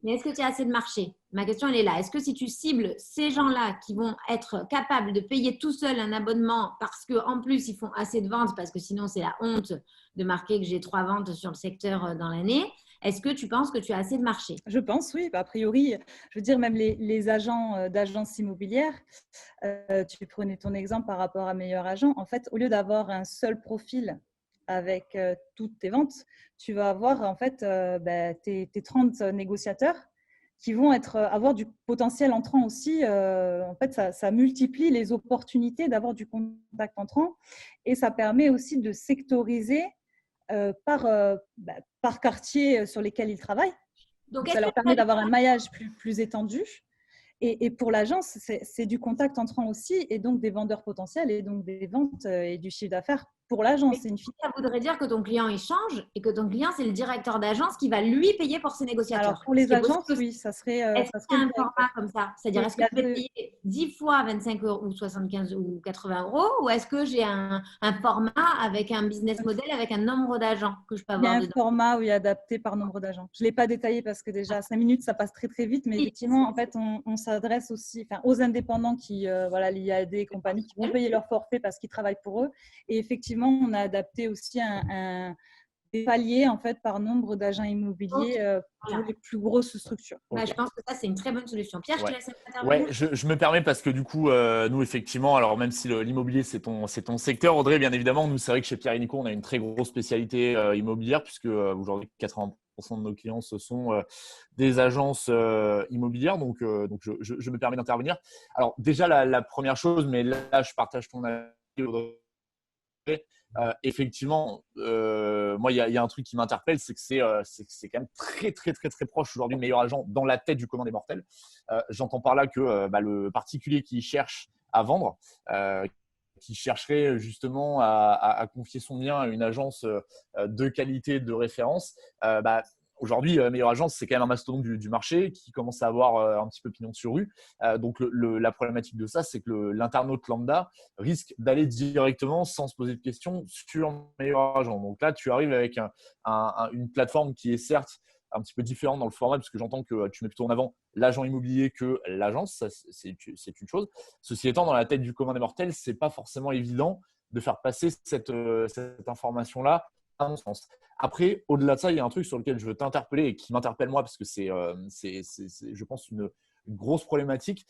Speaker 4: Mais est-ce que tu as assez de marché? Ma question, elle est là. Est-ce que si tu cibles ces gens-là qui vont être capables de payer tout seul un abonnement parce qu'en plus, ils font assez de ventes, parce que sinon, c'est la honte de marquer que j'ai 3 ventes sur le secteur dans l'année, est-ce que tu penses que tu as assez de marché?
Speaker 7: Je pense, oui. A priori, je veux dire, même les agents d'agences immobilières, tu prenais ton exemple par rapport à Meilleur Agent. En fait, au lieu d'avoir un seul profil avec toutes tes ventes, tu vas avoir en fait tes 30 négociateurs qui vont avoir du potentiel entrant aussi. En fait, ça multiplie les opportunités d'avoir du contact entrant et ça permet aussi de sectoriser par quartier sur lesquels ils travaillent. Donc ça leur permet d'avoir un maillage plus étendu. Et pour l'agence, c'est du contact entrant aussi, et donc des vendeurs potentiels, et donc des ventes et du chiffre d'affaires pour l'agence.
Speaker 4: Ça voudrait dire que ton client, il change et que ton client, c'est le directeur d'agence qui va lui payer pour ses négociateurs.
Speaker 7: Alors, pour les agences, oui, ça serait…
Speaker 4: Est-ce qu'il y a un format comme ça? C'est-à-dire, est-ce que je vais payer 10 fois 25 euros ou 75 ou 80 euros, ou est-ce que j'ai un format avec un business model, avec un nombre d'agents que je peux avoir dedans?
Speaker 7: Il y a un format, oui, adapté par nombre d'agents. Je ne l'ai pas détaillé parce que déjà, 5 minutes, ça passe très, très vite. Mais effectivement, en fait, on s'adresse aussi aux indépendants l'IAD et compagnie, qui vont payer leur forfait parce qu'ils travaillent pour eux. Et effectivement, on a adapté aussi des paliers en fait, par nombre d'agents immobiliers pour les plus grosses structures.
Speaker 4: Je pense que ça, c'est une très bonne solution. Pierre, je te laisse intervenir.
Speaker 3: Ouais, je me permets parce que du coup, nous, effectivement, alors même si l'immobilier, c'est ton secteur, Audrey, bien évidemment, nous, c'est vrai que chez Pierre & Nico, on a une très grosse spécialité immobilière puisque aujourd'hui, 80% de nos clients, ce sont des agences immobilières. Donc je me permets d'intervenir. Alors déjà, la première chose, mais là, je partage ton avis, Audrey. Effectivement, moi, il y a un truc qui m'interpelle, c'est que c'est quand même très, très, très, très proche aujourd'hui de Meilleur Agent dans la tête du commun des mortels. J'entends par là que le particulier qui cherche à vendre, qui chercherait justement à confier son bien à une agence de qualité, de référence, aujourd'hui, Meilleur Agence, c'est quand même un mastodonte du marché qui commence à avoir un petit peu pignon sur rue. Donc, la problématique de ça, c'est que l'internaute lambda risque d'aller directement, sans se poser de questions, sur Meilleur Agent. Donc là, tu arrives avec une plateforme qui est certes un petit peu différente dans le format, parce que j'entends que tu mets plutôt en avant l'agent immobilier que l'agence. Ça, c'est une chose. Ceci étant, dans la tête du commun des mortels, ce n'est pas forcément évident de faire passer cette information-là, à mon sens. Après, au-delà de ça, il y a un truc sur lequel je veux t'interpeller et qui m'interpelle moi parce que c'est je pense, une grosse problématique.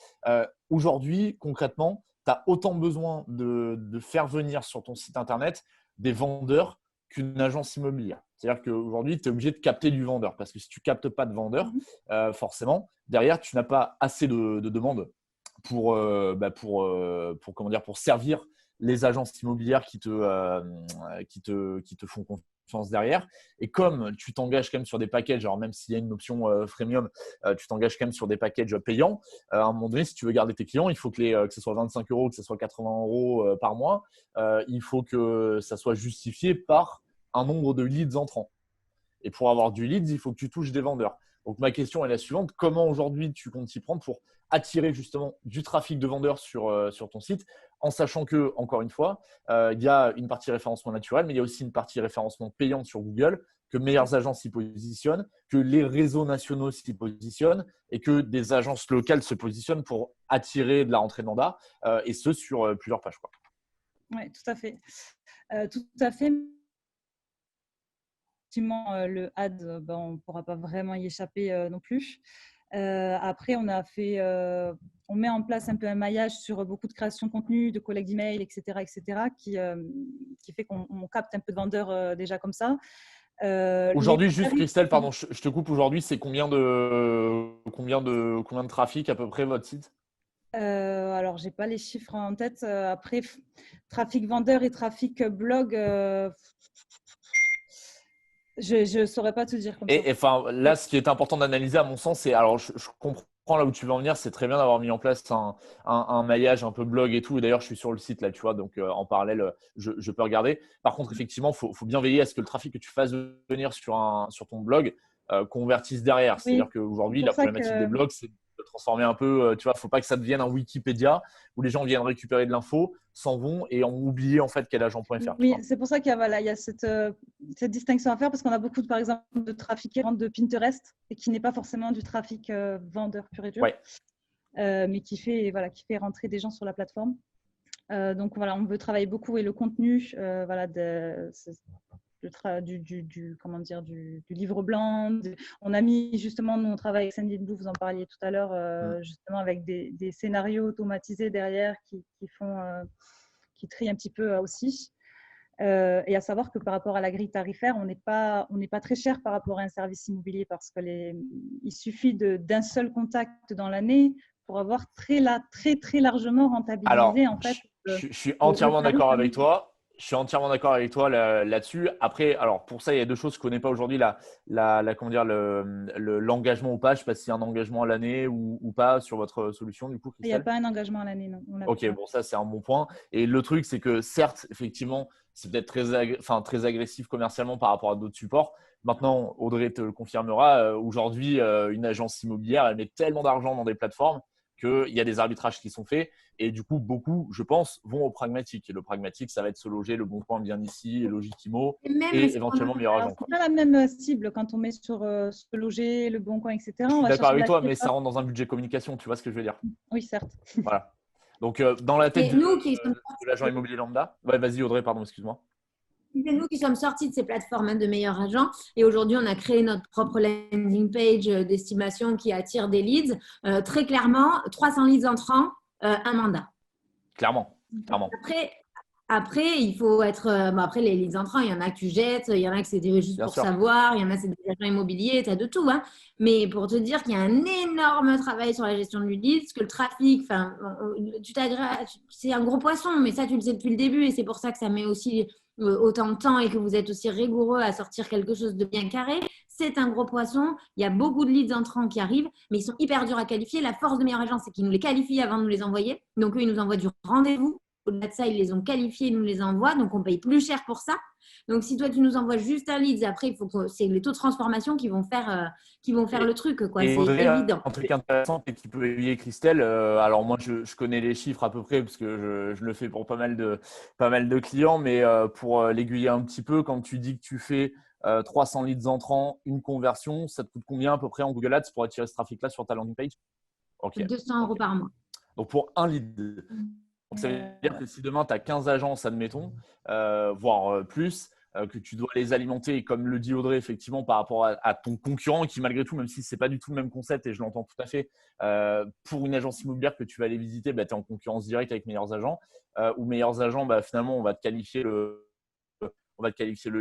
Speaker 3: Aujourd'hui, concrètement, tu as autant besoin de faire venir sur ton site internet des vendeurs qu'une agence immobilière. C'est-à-dire qu'aujourd'hui, tu es obligé de capter du vendeur parce que si tu ne captes pas de vendeur, forcément, derrière, tu n'as pas assez de demandes pour servir les agences immobilières qui te font confiance derrière. Et comme tu t'engages quand même sur des packages, alors même s'il y a une option freemium, tu t'engages quand même sur des packages payants. À un moment donné, si tu veux garder tes clients, il faut que ce soit 25 euros, que ce soit 80 euros par mois. Il faut que ça soit justifié par un nombre de leads entrants. Et pour avoir du lead, il faut que tu touches des vendeurs. Donc, ma question est la suivante. Comment aujourd'hui tu comptes t'y prendre pour attirer justement du trafic de vendeurs sur ton site, en sachant que, encore une fois, il y a une partie référencement naturel, mais il y a aussi une partie référencement payante sur Google, que Meilleures Agences s'y positionnent, que les réseaux nationaux s'y positionnent et que des agences locales se positionnent pour attirer de la rentrée de mandat, et ce, sur plusieurs pages, quoi.
Speaker 7: Oui, tout à fait. Tout à fait. Effectivement, le ad, on ne pourra pas vraiment y échapper non plus. Après, on met en place un peu un maillage sur beaucoup de création de contenu, de collecte d'emails, etc., qui fait qu'on capte un peu de vendeurs déjà comme ça.
Speaker 3: Aujourd'hui, juste Christelle, pardon, je te coupe. Aujourd'hui, c'est combien de trafic à peu près votre site?
Speaker 7: Alors, j'ai pas les chiffres en tête. Après, trafic vendeur et trafic blog, je ne saurais pas te dire comme ça.
Speaker 3: Et enfin, là, ce qui est important d'analyser, à mon sens, c'est, alors je comprends là où tu veux en venir, c'est très bien d'avoir mis en place un maillage un peu blog et tout. Et d'ailleurs, je suis sur le site là, tu vois, donc en parallèle, je peux regarder. Par contre, effectivement, faut bien veiller à ce que le trafic que tu fasses venir sur ton blog convertisse derrière. C'est-à-dire
Speaker 7: Oui,
Speaker 3: qu'aujourd'hui,
Speaker 7: c'est
Speaker 3: la
Speaker 7: pour ça
Speaker 3: problématique
Speaker 7: que…
Speaker 3: des blogs, c'est de transformer un peu, tu vois, faut pas que ça devienne un Wikipédia où les gens viennent récupérer de l'info, s'en vont et ont oublié en fait quel agent.fr.
Speaker 7: Oui, c'est pour ça qu'il y a cette distinction à faire parce qu'on a beaucoup, par exemple, de trafic qui rentre de Pinterest et qui n'est pas forcément du trafic vendeur pur et dur,
Speaker 3: Ouais.
Speaker 7: mais qui fait rentrer des gens sur la plateforme. Donc voilà, on veut travailler beaucoup et le contenu, du livre blanc. On a mis justement, nous on travaille avec Sandy Blue, vous en parliez tout à l'heure, justement avec des scénarios automatisés derrière qui trient un petit peu aussi. Et à savoir que par rapport à la grille tarifaire, on n'est pas très cher par rapport à un service immobilier parce il suffit d'un seul contact dans l'année pour avoir très largement rentabilisé.
Speaker 3: Alors,
Speaker 7: en fait,
Speaker 3: je suis entièrement d'accord avec toi. Je suis entièrement d'accord avec toi là-dessus. Après, alors pour ça, il y a deux choses. Je ne connais pas aujourd'hui comment dire, l'engagement ou pas. Je ne sais pas s'il y a un engagement à l'année ou pas sur votre solution, du coup,
Speaker 7: il n'y a
Speaker 3: Christelle.
Speaker 7: pas un engagement à l'année, non.
Speaker 3: Ok, bon, ça, c'est un bon point. Et le truc, c'est que certes, effectivement, c'est peut-être très agressif commercialement par rapport à d'autres supports. Maintenant, Audrey te le confirmera. Aujourd'hui, une agence immobilière, elle met tellement d'argent dans des plateformes qu'il y a des arbitrages qui sont faits. Et du coup, beaucoup, je pense, vont au pragmatique. Et le pragmatique, ça va être Se Loger, Le Bon Coin, Bien Ici, Logitimo et éventuellement Meilleur Agent.
Speaker 7: Ce n'est pas la même cible quand on met sur Se Loger, Le Bon Coin, etc.
Speaker 3: Je suis d'accord avec toi, mais ça rentre dans un budget communication. Tu vois ce que je veux dire?
Speaker 7: Oui, certes.
Speaker 3: Voilà. Donc, dans la tête de l'agent
Speaker 4: sommes…
Speaker 3: immobilier lambda. Ouais, vas-y, Audrey, pardon, excuse-moi.
Speaker 4: C'est nous qui sommes sortis de ces plateformes de meilleurs agents et aujourd'hui, on a créé notre propre landing page d'estimation qui attire des leads. Très clairement, 300 leads entrants, un mandat.
Speaker 3: Clairement.
Speaker 4: Après, il faut être… après, les leads entrants, il y en a que tu jettes, il y en a que c'est juste pour savoir, il y en a c'est des agents immobiliers, tu as de tout. Hein. Mais pour te dire qu'il y a un énorme travail sur la gestion du lead, parce que le trafic, c'est un gros poisson, mais ça, tu le sais depuis le début et c'est pour ça que ça met aussi autant de temps et que vous êtes aussi rigoureux à sortir quelque chose de bien carré. C'est un gros poisson. Il y a beaucoup de leads entrants qui arrivent, mais ils sont hyper durs à qualifier. La force de Meilleur Agent, c'est qu'ils nous les qualifient avant de nous les envoyer. Donc, eux, ils nous envoient du rendez-vous. Au-delà de ça, ils les ont qualifiés, ils nous les envoient. Donc, on paye plus cher pour ça. Donc, si toi, tu nous envoies juste un lead, après, c'est les taux de transformation qui vont faire le truc. Quoi. C'est évident.
Speaker 3: Un truc intéressant et qui peut éveiller Christelle. Alors, moi, je connais les chiffres à peu près parce que je le fais pour pas mal de clients. Mais pour l'aiguiller un petit peu, quand tu dis que tu fais 300 leads entrants, une conversion, ça te coûte combien à peu près en Google Ads pour attirer ce trafic-là sur ta landing page?
Speaker 4: 200 € par mois.
Speaker 3: Donc, pour un lead. Donc, ça veut dire que si demain, tu as 15 agences, admettons, voire plus, que tu dois les alimenter, comme le dit Audrey, effectivement, par rapport à ton concurrent qui, malgré tout, même si ce n'est pas du tout le même concept, et je l'entends tout à fait, pour une agence immobilière que tu vas aller visiter, tu es en concurrence directe avec Meilleurs Agents, ou Meilleurs Agents, finalement, on va te qualifier le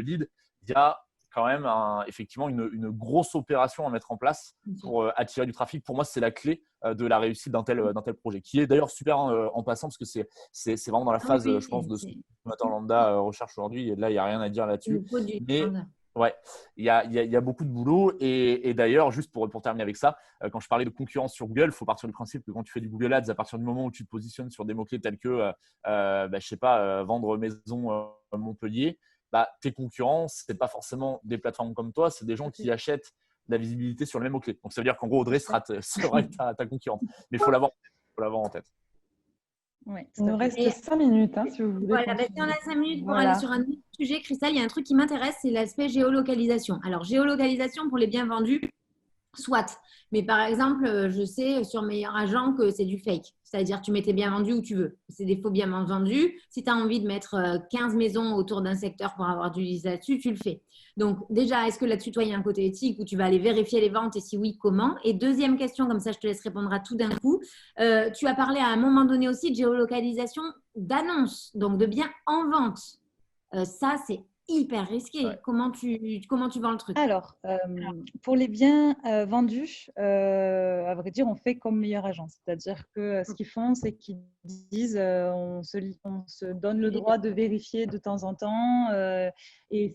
Speaker 3: lead. Il y a quand même effectivement une grosse opération à mettre en place pour attirer du trafic. Pour moi, c'est la clé de la réussite d'un tel projet, qui est d'ailleurs super en passant parce que c'est vraiment dans la phase, je pense, de ce que Nathan Lambda recherche aujourd'hui. Et là, il n'y a rien à dire là-dessus. Mais ouais, il y a beaucoup de boulot. Et d'ailleurs, juste pour terminer avec ça, quand je parlais de concurrence sur Google, il faut partir du principe que quand tu fais du Google Ads, à partir du moment où tu te positionnes sur des mots-clés tels que, je sais pas, vendre maison Montpellier, bah, tes concurrents, ce n'est pas forcément des plateformes comme toi, c'est des gens qui achètent de la visibilité sur le même mot-clé. Donc, ça veut dire qu'en gros, Audrey sera ta concurrente. Mais il faut l'avoir en tête.
Speaker 5: Ouais, il nous reste 5 minutes, si vous voulez.
Speaker 4: Voilà, si on a 5 minutes pour aller sur un autre sujet, Christelle, il y a un truc qui m'intéresse, c'est l'aspect géolocalisation. Alors, géolocalisation pour les biens vendus, soit. Mais par exemple, je sais sur Meilleur Agent que c'est du fake. C'est-à-dire tu mets tes biens vendus où tu veux. C'est des faux biens vendus. Si tu as envie de mettre 15 maisons autour d'un secteur pour avoir du lead là-dessus, tu le fais. Donc déjà, est-ce que là-dessus, toi, il y a un côté éthique où tu vas aller vérifier les ventes et si oui, comment? Et deuxième question, comme ça, je te laisse répondre à tout d'un coup. Tu as parlé à un moment donné aussi de géolocalisation d'annonces, donc de biens en vente. Ça, c'est hyper risqué. Ouais. Comment tu vends le truc?
Speaker 7: Alors, pour les biens vendus, à vrai dire, on fait comme Meilleur Agent. C'est-à-dire que ce qu'ils font, c'est qu'ils disent on se donne le droit de vérifier de temps en temps. Et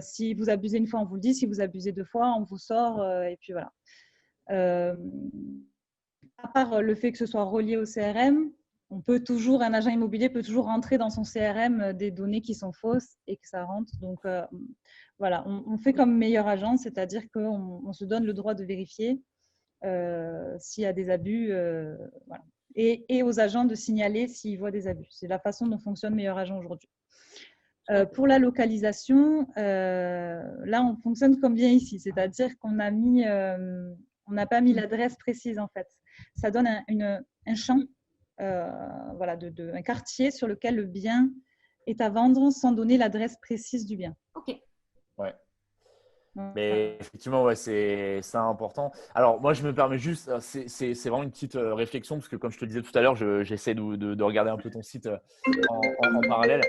Speaker 7: si vous abusez une fois, on vous le dit. Si vous abusez 2 fois, on vous sort. Et puis voilà. À part le fait que ce soit relié au CRM, un agent immobilier peut toujours rentrer dans son CRM des données qui sont fausses et que ça rentre. Donc, voilà, on fait comme Meilleur Agent, c'est-à-dire qu'on se donne le droit de vérifier s'il y a des abus. Voilà. Et aux agents de signaler s'ils voient des abus. C'est la façon dont fonctionne Meilleur Agent aujourd'hui. Pour la localisation, là, on fonctionne comme bien ici, c'est-à-dire qu'on a mis, on n'a pas mis l'adresse précise en fait. Ça donne un champ. Voilà, un quartier sur lequel le bien est à vendre sans donner l'adresse précise du bien.
Speaker 4: Ok.
Speaker 3: Ouais. Mais effectivement, ouais, c'est important. Alors, moi, je me permets juste, c'est vraiment une petite réflexion parce que, comme je te disais tout à l'heure, j'essaie de regarder un peu ton site en parallèle.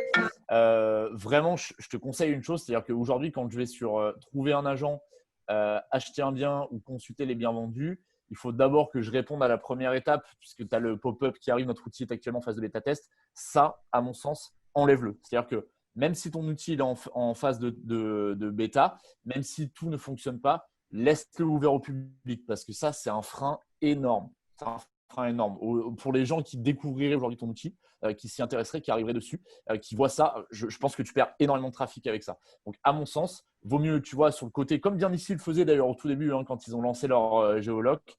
Speaker 3: Vraiment, je te conseille une chose, c'est-à-dire qu'aujourd'hui, quand je vais sur trouver un agent, acheter un bien ou consulter les biens vendus, il faut d'abord que je réponde à la première étape, puisque tu as le pop-up qui arrive. Notre outil est actuellement en phase de bêta test. Ça, à mon sens, enlève-le. C'est-à-dire que même si ton outil est en phase de bêta, même si tout ne fonctionne pas, laisse-le ouvert au public parce que ça, c'est un frein énorme. C'est un frein énorme. Pour les gens qui découvriraient aujourd'hui ton outil, qui s'y intéresseraient, qui arriveraient dessus, qui voient ça, je pense que tu perds énormément de trafic avec ça. Donc, à mon sens, vaut mieux, tu vois, sur le côté, comme bien ici le faisait d'ailleurs au tout début, quand ils ont lancé leur géoloc,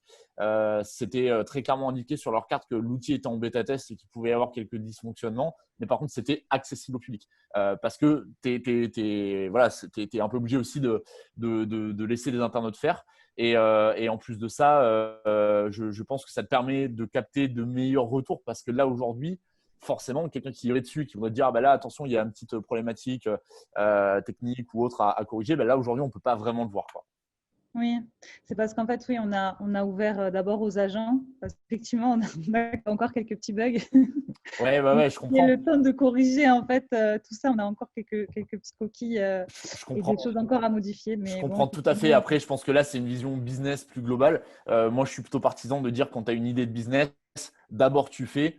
Speaker 3: c'était très clairement indiqué sur leur carte que l'outil était en bêta test et qu'il pouvait y avoir quelques dysfonctionnements. Mais par contre, c'était accessible au public parce que tu es un peu obligé aussi de laisser les internautes faire. Et en plus de ça, je pense que ça te permet de capter de meilleurs retours parce que là, aujourd'hui, forcément, quelqu'un qui irait dessus, qui voudrait dire là, attention, il y a une petite problématique technique ou autre à corriger, là, aujourd'hui, on ne peut pas vraiment le voir, quoi.
Speaker 7: Oui, c'est parce qu'en fait, oui, on a ouvert d'abord aux agents parce qu'effectivement, on a encore quelques petits bugs.
Speaker 3: Ouais, je comprends.
Speaker 7: Il y a le temps de corriger, en fait, tout ça. On a encore quelques petites coquilles et des choses encore à modifier. Mais
Speaker 3: je comprends tout à fait. Après, je pense que là, c'est une vision business plus globale. Moi, je suis plutôt partisan de dire quand tu as une idée de business, d'abord tu fais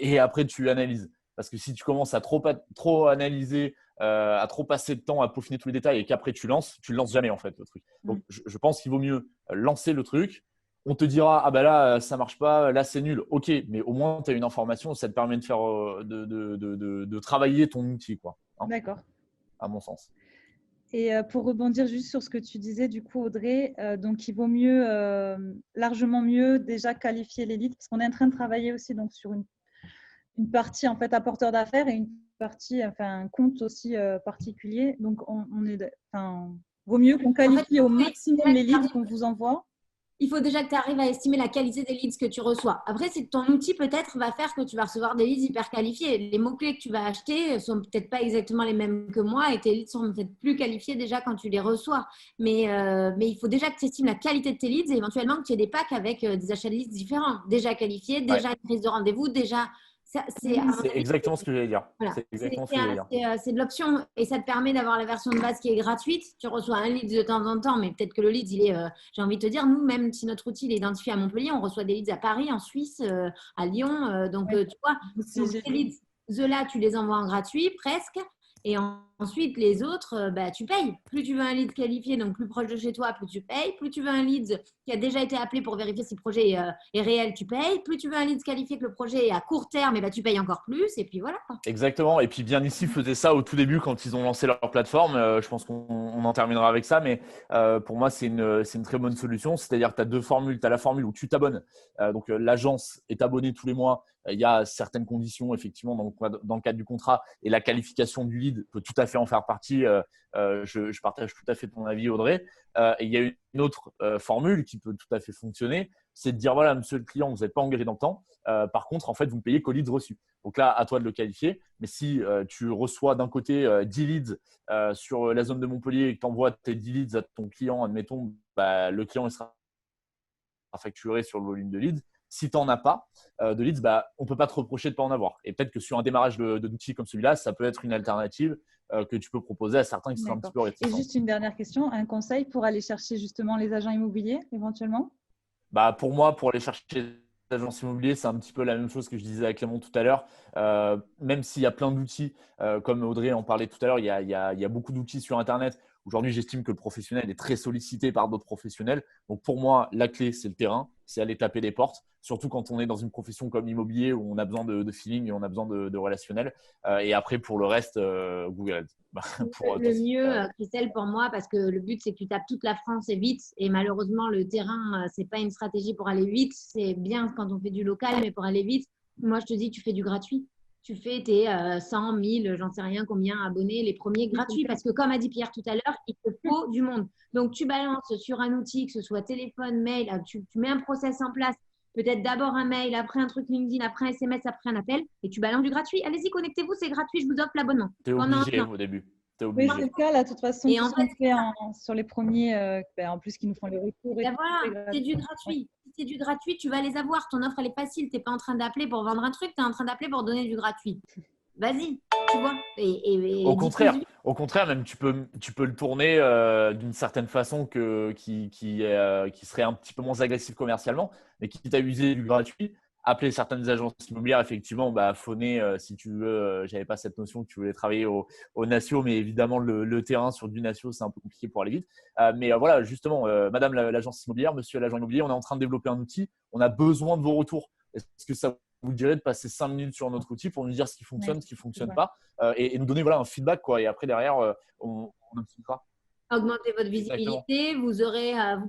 Speaker 3: et après tu analyses. Parce que si tu commences à trop analyser, à trop passer de temps à peaufiner tous les détails et qu'après tu le lances jamais en fait le truc. Donc, je pense qu'il vaut mieux lancer le truc. On te dira là ça marche pas, là c'est nul. Ok, mais au moins tu as une information, ça te permet de faire de travailler ton outil, quoi.
Speaker 7: D'accord.
Speaker 3: À mon sens.
Speaker 7: Et pour rebondir juste sur ce que tu disais, du coup, Audrey, donc il vaut mieux, largement mieux déjà qualifier les leads parce qu'on est en train de travailler aussi donc sur une partie en fait apporteur d'affaires et une partie, un compte aussi particulier. Donc, vaut mieux qu'on qualifie au maximum les leads qu'on vous envoie.
Speaker 4: Il faut déjà que tu arrives à estimer la qualité des leads que tu reçois. Après, c'est que ton outil peut-être va faire que tu vas recevoir des leads hyper qualifiés. Les mots-clés que tu vas acheter ne sont peut-être pas exactement les mêmes que moi et tes leads sont peut-être plus qualifiés déjà quand tu les reçois. Mais il faut déjà que tu estimes la qualité de tes leads et éventuellement que tu aies des packs avec des achats de leads différents. Déjà qualifiés, déjà une prise de rendez-vous, déjà…
Speaker 3: C'est exactement ce que j'allais dire.
Speaker 4: Voilà.
Speaker 3: C'est
Speaker 4: de l'option et ça te permet d'avoir la version de base qui est gratuite. Tu reçois un lead de temps en temps, mais peut-être que le lead, il est, j'ai envie de te dire, nous, même si notre outil est identifié à Montpellier, on reçoit des leads à Paris, en Suisse, à Lyon. Tu vois, ces leads, là, tu les envoies en gratuit presque. Et ensuite, les autres, tu payes. Plus tu veux un lead qualifié, donc plus proche de chez toi, plus tu payes. Plus tu veux un lead qui a déjà été appelé pour vérifier si le projet est réel, tu payes. Plus tu veux un lead qualifié que le projet est à court terme, tu payes encore plus. Et puis voilà.
Speaker 3: Exactement. Et puis bien ici faisait ça au tout début quand ils ont lancé leur plateforme. Je pense qu'on en terminera avec ça, mais pour moi c'est une très bonne solution. C'est-à-dire que tu as deux formules. Tu as la formule où tu t'abonnes. Donc l'agence est abonnée tous les mois. Il y a certaines conditions effectivement dans le cadre du contrat et la qualification du lead peut tout à fait en faire partie. Je partage tout à fait ton avis, Audrey. Et il y a une autre formule qui peut tout à fait fonctionner, c'est de dire voilà, monsieur le client, vous n'êtes pas engagé dans le temps. Par contre, en fait, vous me payez qu'aux leads reçus. Donc là, à toi de le qualifier. Mais si tu reçois d'un côté 10 leads sur la zone de Montpellier et que tu envoies tes 10 leads à ton client, admettons, le client il sera facturé sur le volume de leads. Si tu n'en as pas de leads, on ne peut pas te reprocher de ne pas en avoir. Et peut-être que sur un démarrage d'outils comme celui-là, ça peut être une alternative que tu peux proposer à certains qui sont un petit peu réticents.
Speaker 7: Et juste une dernière question, un conseil pour aller chercher justement les agents immobiliers éventuellement?
Speaker 3: Pour moi, pour aller chercher les agences immobilières, c'est un petit peu la même chose que je disais à Clément tout à l'heure. Même s'il y a plein d'outils, comme Audrey en parlait tout à l'heure, il y a beaucoup d'outils sur Internet. Aujourd'hui, j'estime que le professionnel est très sollicité par d'autres professionnels. Donc, pour moi, la clé, c'est le terrain, c'est aller taper des portes, surtout quand on est dans une profession comme l'immobilier où on a besoin de feeling et on a besoin de relationnel. Et après, pour le reste, Google Ads.
Speaker 4: Le mieux, Christelle, pour moi, parce que le but, c'est que tu tapes toute la France et vite. Et malheureusement, le terrain, ce n'est pas une stratégie pour aller vite. C'est bien quand on fait du local, mais pour aller vite, moi, je te dis, tu fais du gratuit. Tu fais tes 100, 1000, j'en sais rien combien abonnés, les premiers gratuits. Parce que comme a dit Pierre tout à l'heure, il te faut du monde. Donc, tu balances sur un outil, que ce soit téléphone, mail, tu mets un process en place. Peut-être d'abord un mail, après un truc LinkedIn, après un SMS, après un appel, et tu balances du gratuit. Allez-y, connectez-vous, c'est gratuit, je vous offre l'abonnement.
Speaker 3: Tu es obligé au début.
Speaker 7: Oui, c'est le cas, là, de toute façon,
Speaker 4: Et
Speaker 7: tout
Speaker 4: en
Speaker 7: ce qu'on
Speaker 4: fait,
Speaker 7: fait sur les premiers, en plus, qui nous font les retours.
Speaker 4: voilà, c'est du gratuit. Si c'est du gratuit, tu vas les avoir. Ton offre, elle est facile. Tu n'es pas en train d'appeler pour vendre un truc, tu es en train d'appeler pour donner du gratuit. Vas-y, tu vois.
Speaker 3: Au contraire, même tu peux le tourner d'une certaine façon qui serait un petit peu moins agressif commercialement, mais qui t'a usé du gratuit. Appeler certaines agences immobilières, effectivement, phoner, si tu veux. J'avais pas cette notion que tu voulais travailler au Natio, mais évidemment, le terrain sur du Natio, c'est un peu compliqué pour aller vite. Mais voilà, justement, madame l'agence immobilière, monsieur l'agent immobilier, on est en train de développer un outil. On a besoin de vos retours. Est-ce que ça vous dirait de passer 5 minutes sur notre outil pour nous dire ce qui fonctionne, ce qui ne fonctionne pas et nous donner un feedback, quoi. Et après, derrière, on optimisera.
Speaker 4: Augmenter votre visibilité, vous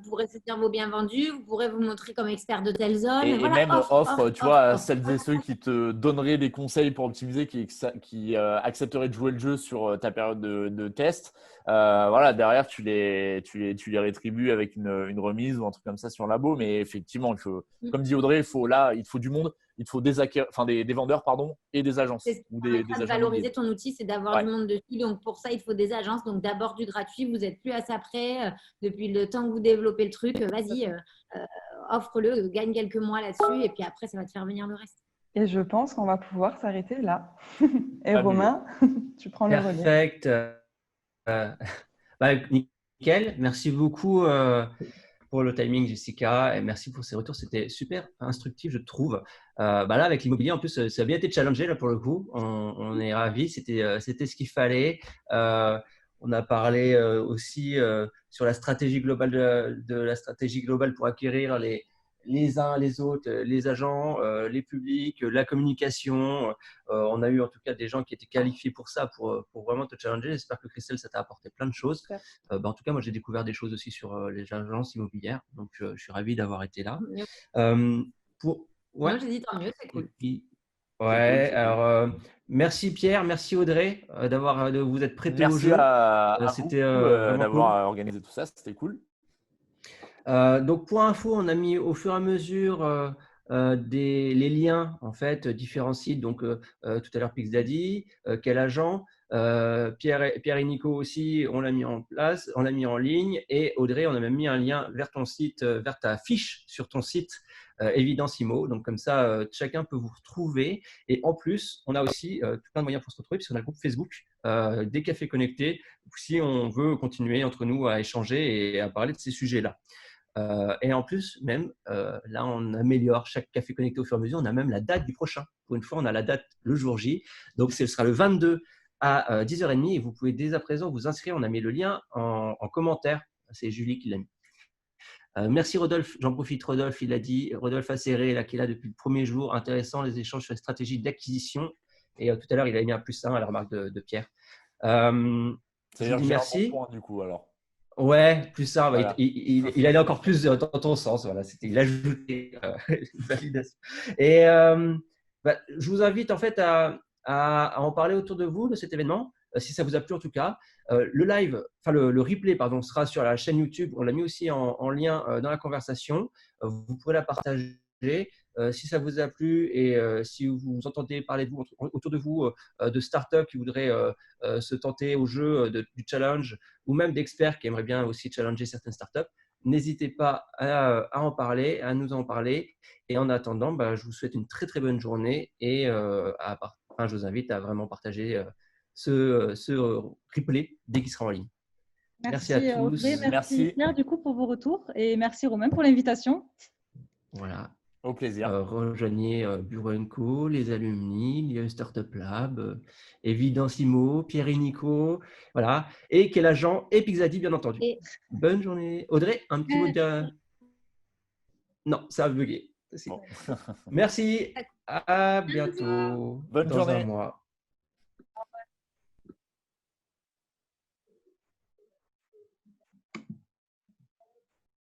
Speaker 4: pourrez soutenir vos biens vendus, vous pourrez vous montrer comme expert de telle zone.
Speaker 3: Et voilà, même offre, tu vois, à celles et ceux qui te donneraient des conseils pour optimiser, qui accepteraient de jouer le jeu sur ta période de test. Voilà, derrière, tu les rétribues avec une remise ou un truc comme ça sur Labo. Mais effectivement, comme dit Audrey, il te faut du monde. Il te faut des vendeurs et des agences.
Speaker 4: Ou des agents. Valoriser ton outil, c'est d'avoir du monde dessus. Donc, pour ça, il faut des agences. Donc, d'abord du gratuit. Vous n'êtes plus à ça près. Depuis le temps que vous développez le truc, vas-y, offre-le, gagne quelques mois là-dessus. Et puis après, ça va te faire venir le reste.
Speaker 5: Et je pense qu'on va pouvoir s'arrêter là. Et Romain, tu prends le relais.
Speaker 1: Perfect. Nickel. Merci beaucoup pour le timing, Jessica, et merci pour ces retours. C'était super instructif, je trouve. Là, avec l'immobilier, en plus, ça a bien été challengé là pour le coup. On est ravis. C'était ce qu'il fallait. On a parlé aussi sur la stratégie globale de la stratégie globale pour acquérir les uns les autres, les agents, les publics, la communication. On a eu en tout cas des gens qui étaient qualifiés pour ça, pour vraiment te challenger. J'espère que Christelle, ça t'a apporté plein de choses. En tout cas, moi, j'ai découvert des choses aussi sur les agences immobilières. Donc, je suis ravi d'avoir été là.
Speaker 4: Moi, j'ai dit tant mieux, c'est cool.
Speaker 1: Ouais, cool. Alors merci Pierre, merci Audrey de vous être prêtés au jeu.
Speaker 3: Merci d'avoir organisé tout ça, c'était cool.
Speaker 1: Donc pour info, on a mis au fur et à mesure les liens en fait différents sites. Donc tout à l'heure PixDaddy, quel agent, Pierre et Nico aussi, on l'a mis en place, on l'a mis en ligne, et Audrey, on a même mis un lien vers ton site, vers ta fiche sur ton site Évidence Immo. Donc comme ça, chacun peut vous retrouver. Et en plus, on a aussi plein de moyens pour se retrouver, puisqu'on a le groupe Facebook des cafés connectés, si on veut continuer entre nous à échanger et à parler de ces sujets-là. Et en plus, même là, on améliore chaque café connecté au fur et à mesure. On a même la date du prochain. Pour une fois, on a la date le jour J. Donc, ce sera le 22 à 10h30 et vous pouvez dès à présent vous inscrire. On a mis le lien en commentaire. C'est Julie qui l'a mis. Merci Rodolphe. J'en profite, Rodolphe, il a dit, Rodolphe Acéré, là, qui est là depuis le premier jour. Intéressant, les échanges sur les stratégies d'acquisition. Et tout à l'heure, il a mis un +1 à la remarque de Pierre.
Speaker 3: C'est-à-dire que j'ai
Speaker 1: merci.
Speaker 3: un bon point, du coup, alors.
Speaker 1: Ouais, +1.
Speaker 3: Voilà.
Speaker 1: Il allait encore plus dans ton sens. Voilà, il a ajouté une validation. Et je vous invite en fait à en parler autour de vous de cet événement, si ça vous a plu en tout cas. Le live, enfin le replay, pardon, sera sur la chaîne YouTube. On l'a mis aussi en lien dans la conversation. Vous pourrez la partager. Si ça vous a plu et si vous entendez parler de vous, autour de vous de startups qui voudraient se tenter au jeu du challenge ou même d'experts qui aimeraient bien aussi challenger certaines startups, n'hésitez pas à en parler, à nous en parler. Et en attendant, je vous souhaite une très très bonne journée et je vous invite à vraiment partager ce replay dès qu'il sera en ligne. Merci à tous.
Speaker 7: Audrey, merci Pierre du coup pour vos retours et merci Romain pour l'invitation.
Speaker 1: Voilà.
Speaker 3: Au plaisir.
Speaker 1: Rejoignez Bureau & Co, les alumni, l'IE Startup Lab, Evidencimo, Pierre et Nico, voilà, et quel agent et Pixadi, bien entendu. Bonne journée. Audrey, un petit mot de… Non, ça a bugué. Bon. Merci. À bientôt.
Speaker 3: Bonne journée.
Speaker 1: Un mois.